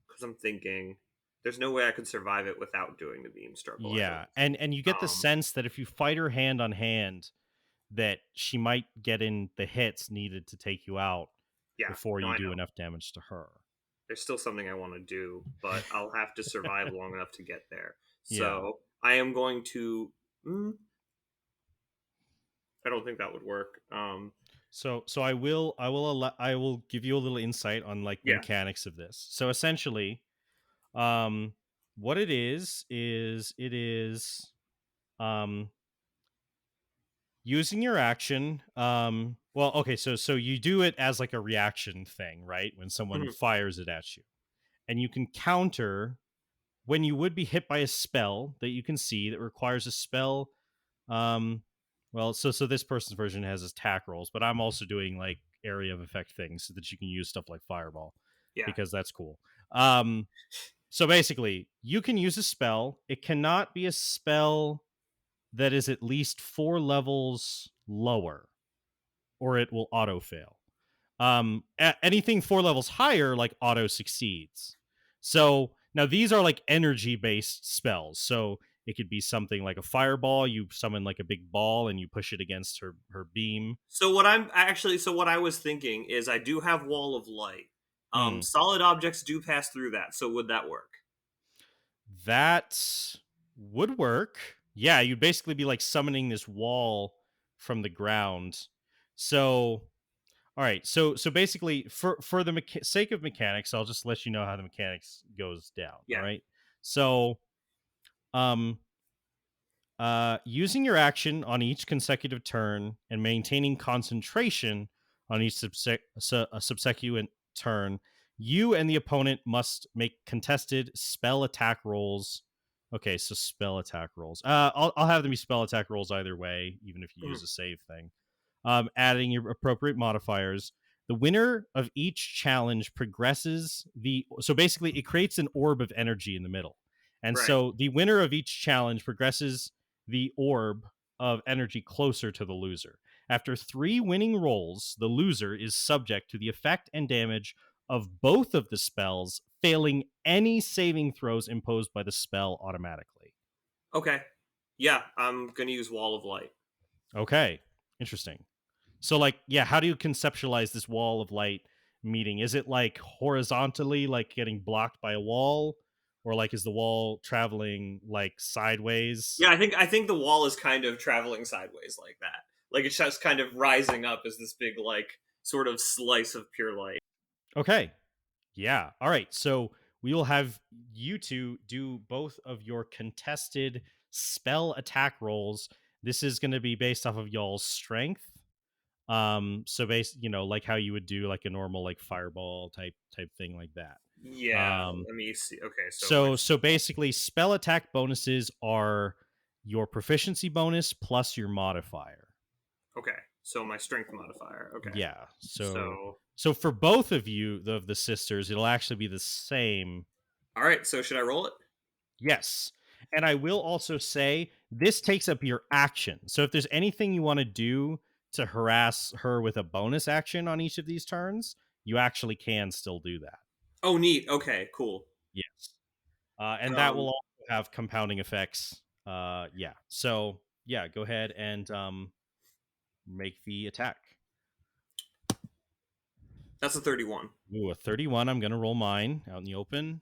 Speaker 2: because I'm thinking There's no way I could survive it without doing the beam struggle, I don't
Speaker 1: Yeah, and you get the
Speaker 2: um
Speaker 1: sense that if you fight her hand on hand, that she might get in the hits needed to take you out
Speaker 2: yeah,
Speaker 1: before
Speaker 2: no,
Speaker 1: you
Speaker 2: I
Speaker 1: do
Speaker 2: know.
Speaker 1: enough damage to her.
Speaker 2: There's still something I want to do, but I'll have to survive long enough to get there.
Speaker 1: Yeah.
Speaker 2: So I am going to. I don't think that would work.
Speaker 1: So I will give you a little insight on like the
Speaker 2: Yeah.
Speaker 1: mechanics of this. So essentially, what it is um using your action. Well, okay, so you do it as like a reaction thing, right? When someone
Speaker 2: Mhm.
Speaker 1: fires it at you. And you can counter when you would be hit by a spell that you can see that requires a spell. um well, so this person's version has attack rolls, but I'm also doing like area of effect things so that you can use stuff like fireball
Speaker 2: Yeah.
Speaker 1: because that's cool. So basically you can use a spell. It cannot be a spell that is at least 4 levels lower or it will auto fail. Anything 4 levels higher like auto succeeds. So now these are like energy based spells. So it could be something like a fireball. You summon like a big ball and you push it against her beam.
Speaker 2: So what I was thinking is I do have wall of light.
Speaker 1: Hmm.
Speaker 2: Solid objects do pass through that. So would that work?
Speaker 1: That would work. Yeah, you'd basically be like summoning this wall from the ground. So all right, so basically, for the sake of mechanics, I'll just let you know how the mechanics goes down. All
Speaker 2: Yeah.
Speaker 1: right, so um, using your action on each consecutive turn and maintaining concentration on each subsequent turn, you and the opponent must make contested spell attack rolls. Okay, so spell attack rolls. I'll have them be spell attack rolls either way, even if you use
Speaker 2: Mhm.
Speaker 1: a save thing. Adding your appropriate modifiers. The winner of each challenge progresses the. So basically, it creates an orb of energy in the middle. And
Speaker 2: Right.
Speaker 1: so the winner of each challenge progresses the orb of energy closer to the loser. After 3 winning rolls, the loser is subject to the effect and damage of both of the spells, failing any saving throws imposed by the spell automatically.
Speaker 2: Okay. Yeah, I'm gonna use wall of light.
Speaker 1: Okay, interesting. So, like, yeah, how do you conceptualize this wall of light meeting? Is it like horizontally, like getting blocked by a wall, or like is the wall traveling like sideways?
Speaker 2: Yeah, I think the wall is kind of traveling sideways like that. Like it's just kind of rising up as this big like sort of slice of pure light.
Speaker 1: Okay, yeah. All right. So we will have you two do both of your contested spell attack rolls. This is going to be based off of y'all's strength. So like how you would do like a normal like fireball type thing like that.
Speaker 2: Yeah,
Speaker 1: Um,
Speaker 2: let me see. Okay, so my
Speaker 1: so basically spell attack bonuses are your proficiency bonus plus your modifier.
Speaker 2: okay, so my strength modifier. Okay,
Speaker 1: Yeah. So
Speaker 2: so
Speaker 1: so for both of you, of the sisters, it'll actually be the same.
Speaker 2: all right. So should I roll it?
Speaker 1: Yes. And I will also say this takes up your action. So if there's anything you want to do to harass her with a bonus action on each of these turns, you actually can still do that.
Speaker 2: Oh, neat. Okay, cool.
Speaker 1: Yes. And that will
Speaker 2: Um,
Speaker 1: also have compounding effects. Yeah. So yeah, go ahead and make the attack.
Speaker 2: that's a 31.
Speaker 1: Ooh, a 31. I'm gonna roll mine out in the open.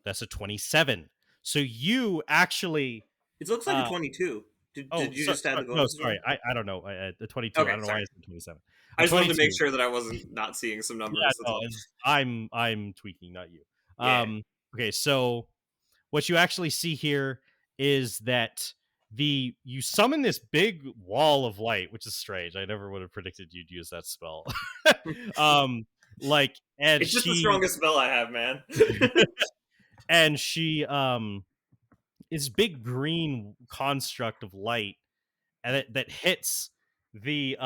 Speaker 1: That's a 27. So you actually
Speaker 2: It looks like a
Speaker 1: uh
Speaker 2: 22.
Speaker 1: oh,
Speaker 2: Did you just add the
Speaker 1: no,
Speaker 2: bonuses
Speaker 1: sorry.
Speaker 2: on?
Speaker 1: I don't know. The 22. I
Speaker 2: Okay,
Speaker 1: don't know why
Speaker 2: sorry.
Speaker 1: I said 27. A
Speaker 2: I just wanted to make
Speaker 1: 22.
Speaker 2: sure that I wasn't not seeing some
Speaker 1: Yeah,
Speaker 2: numbers. That's
Speaker 1: no,
Speaker 2: all.
Speaker 1: I'm tweaking, not you.
Speaker 2: Yeah.
Speaker 1: Okay, so what you actually see here is that you summon this big wall of light, which is strange. I never would have predicted you'd use that spell. um, like, and
Speaker 2: It's just the
Speaker 1: she
Speaker 2: strongest spell I have, man.
Speaker 1: and she this big green construct of light and that hits the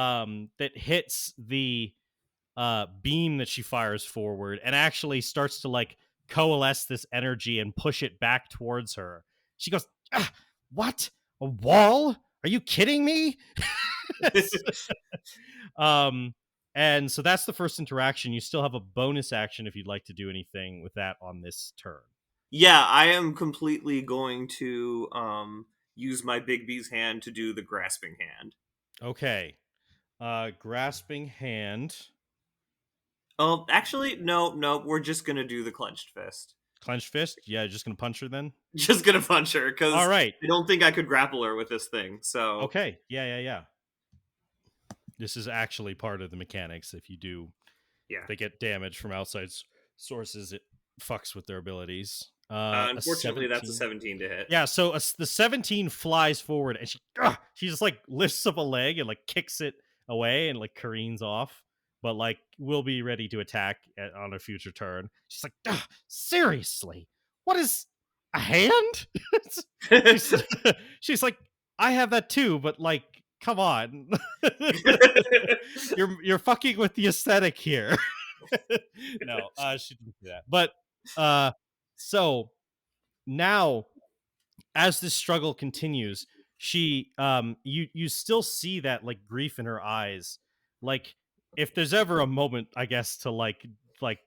Speaker 1: beam that she fires forward and actually starts to like coalesce this energy and push it back towards her. She goes, ah, "What? A wall? Are you kidding me?" um, and so that's the first interaction. You still have a bonus action if you'd like to do anything with that on this turn.
Speaker 2: Yeah, I am completely going to use my Big B's hand to do the grasping hand.
Speaker 1: Okay. Grasping hand,
Speaker 2: Oh, actually, no, we're just gonna do the clenched fist.
Speaker 1: clenched fist. Yeah, just gonna punch her then.
Speaker 2: Just gonna punch her
Speaker 1: All
Speaker 2: because
Speaker 1: right.
Speaker 2: I don't think I could grapple her with this thing. So
Speaker 1: Okay. Yeah. This is actually part of the mechanics.
Speaker 2: yeah.
Speaker 1: If they get damage from outside sources, it fucks with their abilities. A
Speaker 2: Unfortunately, that's a
Speaker 1: 17.
Speaker 2: 17 to hit.
Speaker 1: Yeah, so the 17 flies forward and she just like lifts up a leg and like kicks it away and like careens off, but like will be ready to attack on a future turn. She's like, seriously, what is a hand? she's she's like, I have that too, but like, come on, you're fucking with the aesthetic here. No, she didn't do that, but so now as this struggle continues, she you still see that like grief in her eyes. Like if there's ever a moment, I guess, to like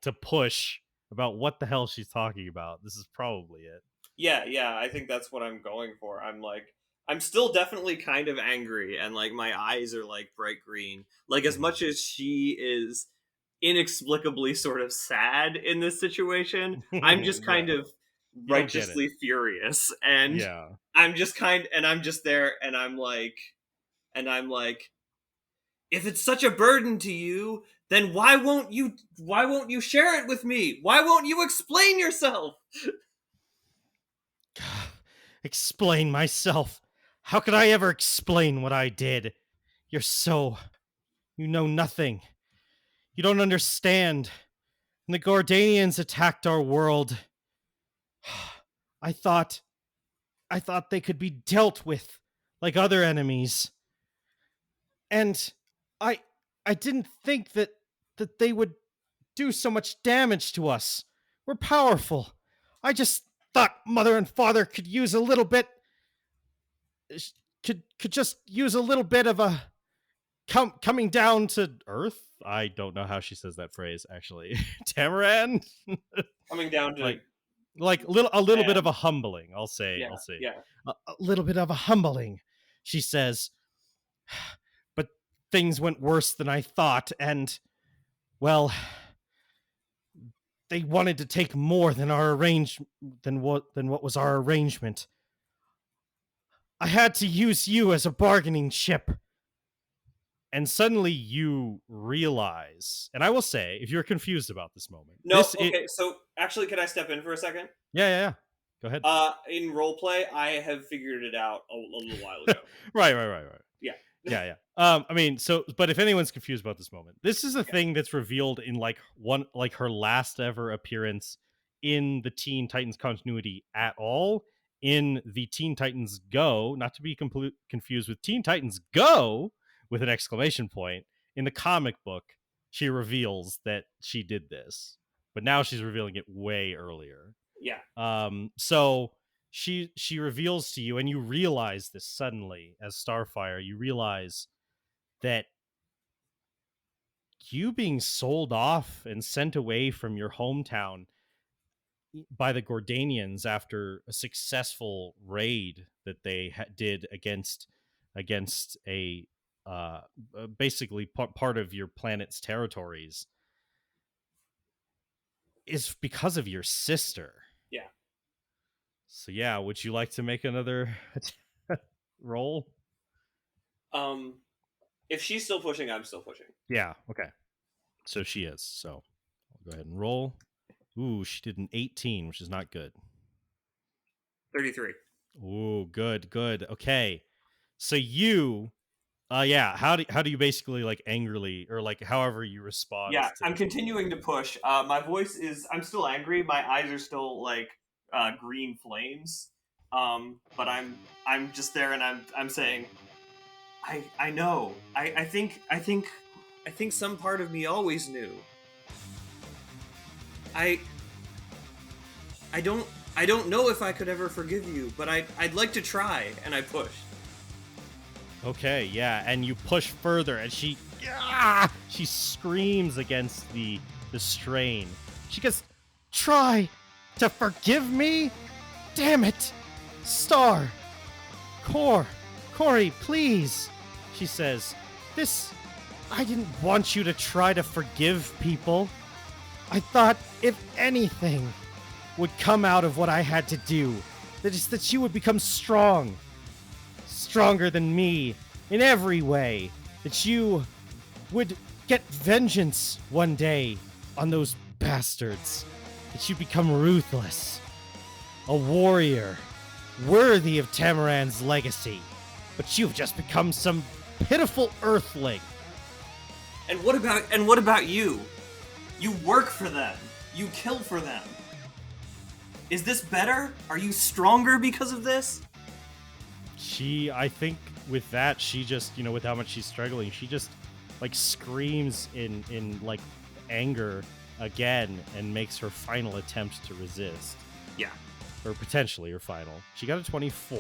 Speaker 1: to push about what the hell she's talking about, this is probably it.
Speaker 2: Yeah, I think that's what I'm going for. I'm still definitely kind of angry, and like my eyes are like bright green. Like as much as she is inexplicably sort of sad in this situation, I'm just
Speaker 1: Yeah,
Speaker 2: kind of
Speaker 1: you don't get it.
Speaker 2: righteously furious, and
Speaker 1: Yeah.
Speaker 2: I'm just there, and I'm like, if it's such a burden to you, then why won't you share it with me? Why won't you explain yourself?
Speaker 1: Explain myself. How could I ever explain what I did? You're so. You know nothing. You don't understand. When the Gordanians attacked our world, I thought. I thought they could be dealt with like other enemies. And I. I didn't think that they would do so much damage to us. We're powerful. I just thought mother and father could use a little bit could just use a little bit of a coming down to earth. I don't know how she says that phrase actually. Tamaran,
Speaker 2: Coming down to
Speaker 1: like a little bit of
Speaker 2: man.
Speaker 1: a humbling.
Speaker 2: Yeah,
Speaker 1: I'll say
Speaker 2: yeah.
Speaker 1: a little bit of a humbling. She says, but things went worse than I thought, and well, they wanted to take more than our what was our arrangement. I had to use you as a bargaining chip. And suddenly you realize, and I will say, if you're confused about this moment,
Speaker 2: No, okay. So actually, can I step in for a second?
Speaker 1: yeah. Go ahead.
Speaker 2: In roleplay, I have figured it out a little while ago.
Speaker 1: Right.
Speaker 2: Yeah,
Speaker 1: Yeah. I mean, so, but if anyone's confused about this moment, this is a thing that's revealed in like her last ever appearance in the Teen Titans continuity at all. In the Teen Titans Go, not to be confused with Teen Titans Go with an exclamation point. In the comic book, she reveals that she did this, but now she's revealing it way earlier.
Speaker 2: yeah.
Speaker 1: So she reveals to you, and you realize this suddenly as Starfire. You realize that you being sold off and sent away from your hometown by the Gordanians after a successful raid that they did against a basically part of your planet's territories is because of your sister.
Speaker 2: Yeah.
Speaker 1: So yeah, would you like to make another roll?
Speaker 2: If she's still pushing, I'm still pushing.
Speaker 1: Yeah, okay. So she is. So I'll go ahead and roll. Ooh, she did an 18, which is not good.
Speaker 2: 33.
Speaker 1: Ooh, good. Okay. So you how do you basically like angrily or like however you respond
Speaker 2: Yeah,
Speaker 1: to
Speaker 2: I'm continuing to push. My voice is. I'm still angry. My eyes are still like green flames. But I'm just there, and I'm saying, I know. I think some part of me always knew. I I don't I don't know if I could ever forgive you, but I'd like to try, and I push.
Speaker 1: Okay, yeah, and you push further and she screams against the strain. She goes, "Try. To forgive me? Damn it! Star! Corey, please! She says, This. I didn't want you to try to forgive people. I thought, if anything would come out of what I had to do, that is that you would become strong. Stronger than me in every way. That you would get vengeance one day on those bastards. That you become ruthless. A warrior, worthy of Tamaran's legacy. But you've just become some pitiful earthling.
Speaker 2: And what about you? You work for them. You kill for them. Is this better? Are you stronger because of this?
Speaker 1: I think with that, she just, with how much she's struggling, she just like screams in like anger again and makes her final attempt to resist.
Speaker 2: Yeah.
Speaker 1: Or potentially her final. She got a 24.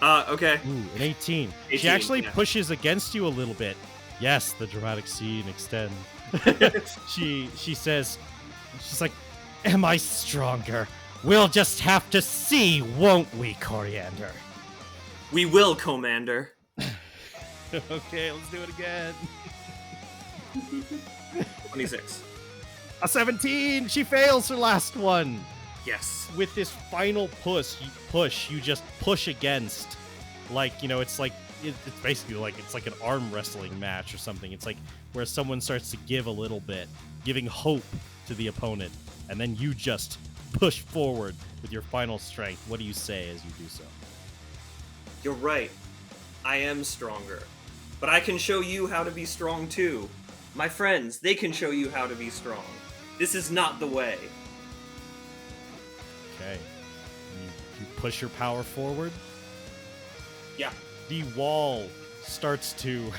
Speaker 2: Okay.
Speaker 1: Ooh, an 18.
Speaker 2: 18,
Speaker 1: She actually
Speaker 2: yeah.
Speaker 1: pushes against you a little bit. Yes, the dramatic scene extends. She says, she's like, am I stronger? We'll just have to see, won't we, Coriander?
Speaker 2: We will, Commander.
Speaker 1: Okay, let's do it again.
Speaker 2: 26.
Speaker 1: A 17! She fails her last one.
Speaker 2: Yes.
Speaker 1: With this final push, you just push against. Like, it's like, it's basically like, it's like an arm wrestling match or something. It's like where someone starts to give a little bit, giving hope to the opponent, and then you just push forward with your final strength. What do you say as you do so?
Speaker 2: You're right. I am stronger. But I can show you how to be strong too. My friends, they can show you how to be strong. This is not the way.
Speaker 1: Okay. You push your power forward.
Speaker 2: Yeah.
Speaker 1: The wall starts to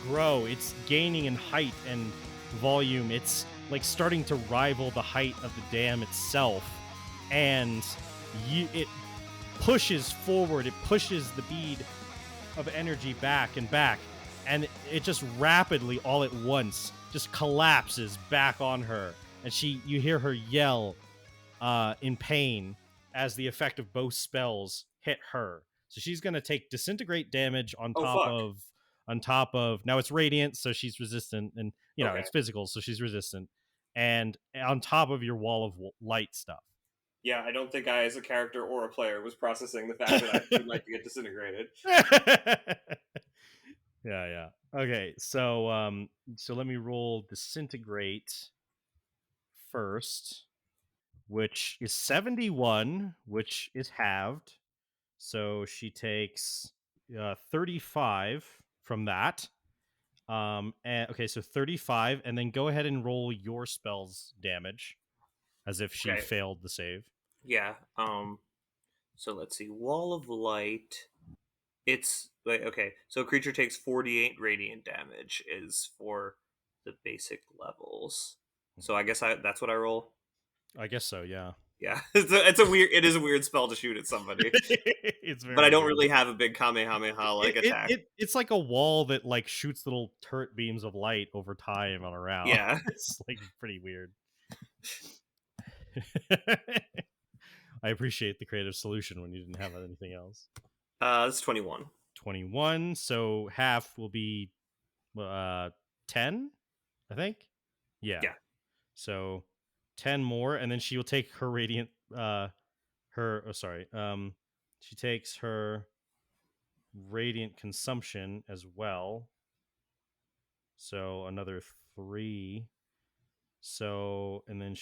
Speaker 1: grow. It's gaining in height and volume. It's like starting to rival the height of the dam itself. And it pushes forward. It pushes the bead of energy back and back. And it just rapidly, all at once, just collapses back on her. And you hear her yell in pain as the effect of both spells hit her. So she's going to take disintegrate damage on top of now it's radiant, so she's resistant, and
Speaker 2: Okay.
Speaker 1: it's physical, so she's resistant, and on top of your wall of light stuff.
Speaker 2: Yeah, I don't think I, as a character or a player, was processing the fact that I would like to get disintegrated.
Speaker 1: Yeah. Okay, so let me roll disintegrate first, which is 71, which is halved. So she takes 35 from that. Okay, so 35, and then go ahead and roll your spell's damage as if she
Speaker 2: Okay.
Speaker 1: failed the save.
Speaker 2: Yeah. So let's see. Wall of Light. It's okay. So creature takes 48 radiant damage is for the basic levels. So I guess that's what I roll.
Speaker 1: I guess so, yeah.
Speaker 2: Yeah, it is a weird spell to shoot at somebody.
Speaker 1: It's very
Speaker 2: But I don't
Speaker 1: weird.
Speaker 2: really have a big Kamehameha like attack.
Speaker 1: It's like a wall that like shoots little turret beams of light over time on around.
Speaker 2: Yeah.
Speaker 1: It's like pretty weird. I appreciate the creative solution when you didn't have anything else.
Speaker 2: It's 21.
Speaker 1: 21, so half will be 10, I think. Yeah. So 10 more, and then she will take her radiant she takes her radiant consumption as well. So another 3. So, and then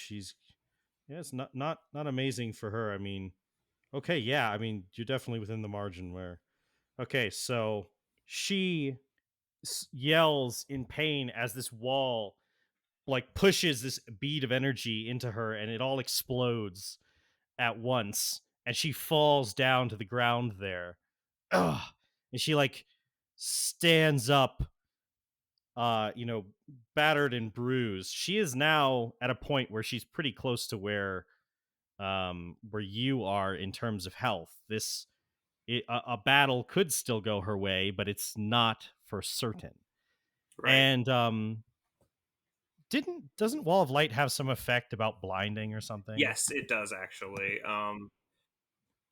Speaker 1: it's not amazing for her. I mean, okay, yeah, I mean, you're definitely within the margin where, okay, so she yells in pain as this wall like pushes this bead of energy into her, and it all explodes at once, and she falls down to the ground there. Ugh. And she like stands up, battered and bruised. She is now at a point where she's pretty close to where you are in terms of health. A battle could still go her way, but it's not for certain.
Speaker 2: Right.
Speaker 1: And Doesn't Wall of Light have some effect about blinding or something?
Speaker 2: Yes, it does actually. On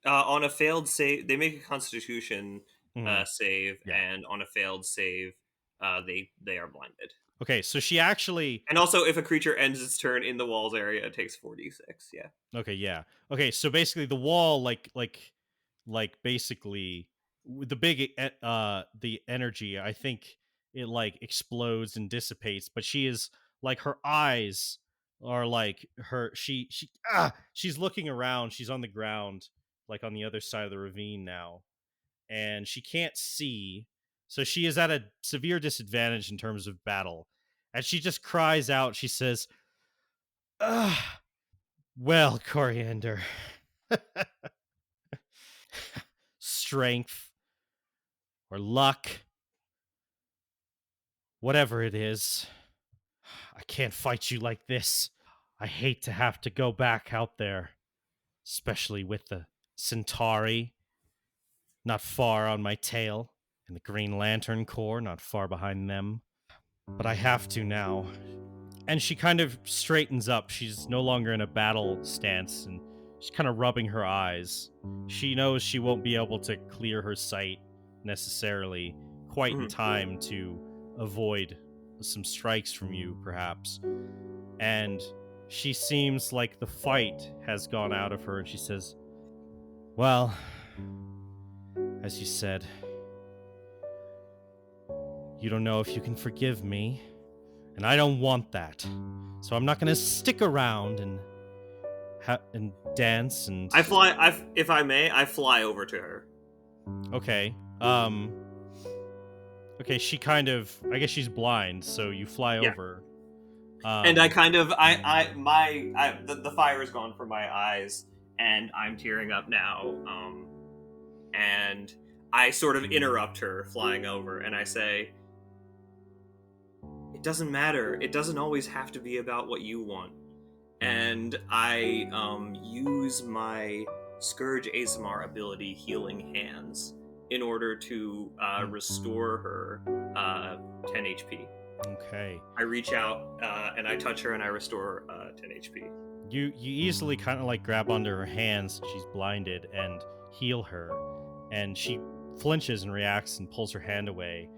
Speaker 2: a failed save, they make a Constitution
Speaker 1: Mhm.
Speaker 2: save,
Speaker 1: Yeah.
Speaker 2: and on a failed save, they are blinded.
Speaker 1: Okay, so she actually.
Speaker 2: And also, if a creature ends its turn in the walls area, it takes 4d6. Yeah.
Speaker 1: Okay, yeah. Okay, so basically the wall, like basically with the the energy, I think it like explodes and dissipates, but she is like her eyes are like her she's looking around, she's on the ground, like on the other side of the ravine now, and she can't see, so she is at a severe disadvantage in terms of battle. And she just cries out, she says, "Ah, well, Coriander, strength or luck, whatever it is, I can't fight you like this. I hate to have to go back out there, especially with the Centauri not far on my tail, and the Green Lantern Corps not far behind them. But I have to now." And she kind of straightens up. She's no longer in a battle stance, and she's kind of rubbing her eyes. She knows she won't be able to clear her sight necessarily quite in
Speaker 2: Mhm.
Speaker 1: time to avoid some strikes from you, perhaps. And she seems like the fight has gone out of her, and she says, "Well, as you said, you don't know if you can forgive me, and I don't want that. So I'm not going to stick around and dance and
Speaker 2: If I may, I fly over to her.
Speaker 1: okay. Okay, she kind of, I guess she's blind, so you fly
Speaker 2: Yeah.
Speaker 1: over.
Speaker 2: And I kind of, the fire is gone from my eyes, and I'm tearing up now. And I sort of interrupt her flying over, and I say, "It doesn't matter. It doesn't always have to be about what you want." And I use my Scourge ASMR ability, Healing Hands, in order to restore her 10 HP.
Speaker 1: Okay.
Speaker 2: I reach out and I touch her and I restore 10 HP.
Speaker 1: You easily kind of like grab onto her hands, she's blinded, and heal her. And she flinches and reacts and pulls her hand away,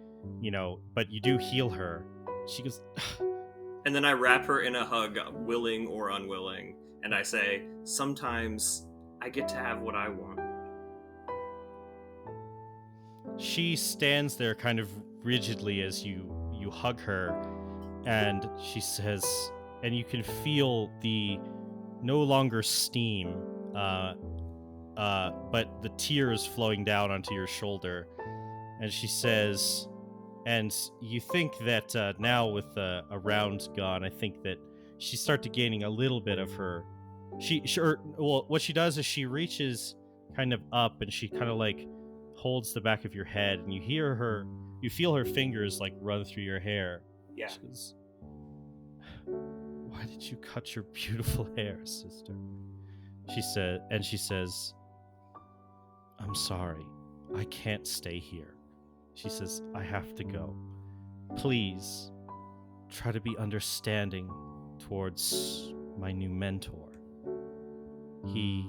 Speaker 1: but you do heal her. She goes,
Speaker 2: And then I wrap her in a hug, willing or unwilling, and I say, "Sometimes I get to have what I want."
Speaker 1: she stands there kind of rigidly as you hug her, and she says, and you can feel the no longer steam, but the tears flowing down onto your shoulder. And she says, and you think that now with a round gone, I think that she starts gaining a little bit of her. Well, what she does is she reaches kind of up and she kind of like holds the back of your head, and you feel her fingers like run through your hair.
Speaker 2: Yeah.
Speaker 1: She goes, "Why did you cut your beautiful hair, sister?" She says, "I'm sorry. I can't stay here." She says, "I have to go. Please try to be understanding towards my new mentor. He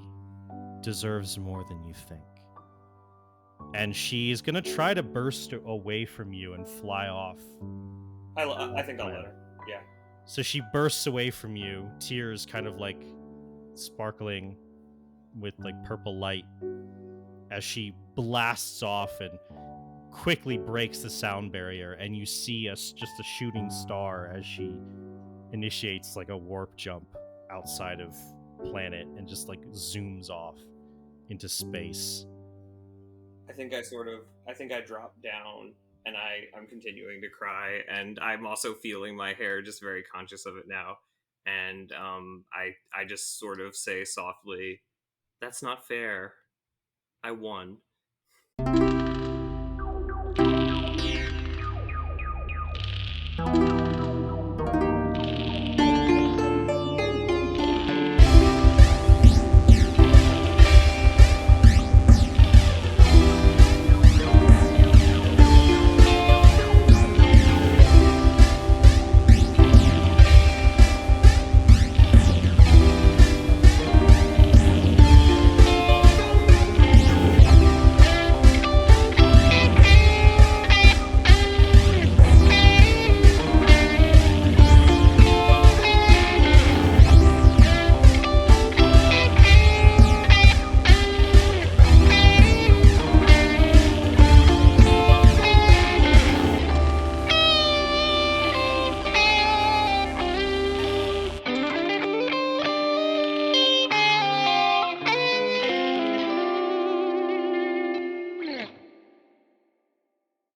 Speaker 1: deserves more than you think." And she's going to try to burst away from you and fly off.
Speaker 2: I think I'll let her. Yeah.
Speaker 1: So she bursts away from you, tears kind of like sparkling with like purple light as she blasts off and quickly breaks the sound barrier, and you see just a shooting star as she initiates like a warp jump outside of planet and just like zooms off into space.
Speaker 2: I think I drop down and I'm continuing to cry, and I'm also feeling my hair, just very conscious of it now. And I just sort of say softly, "That's not fair. I won."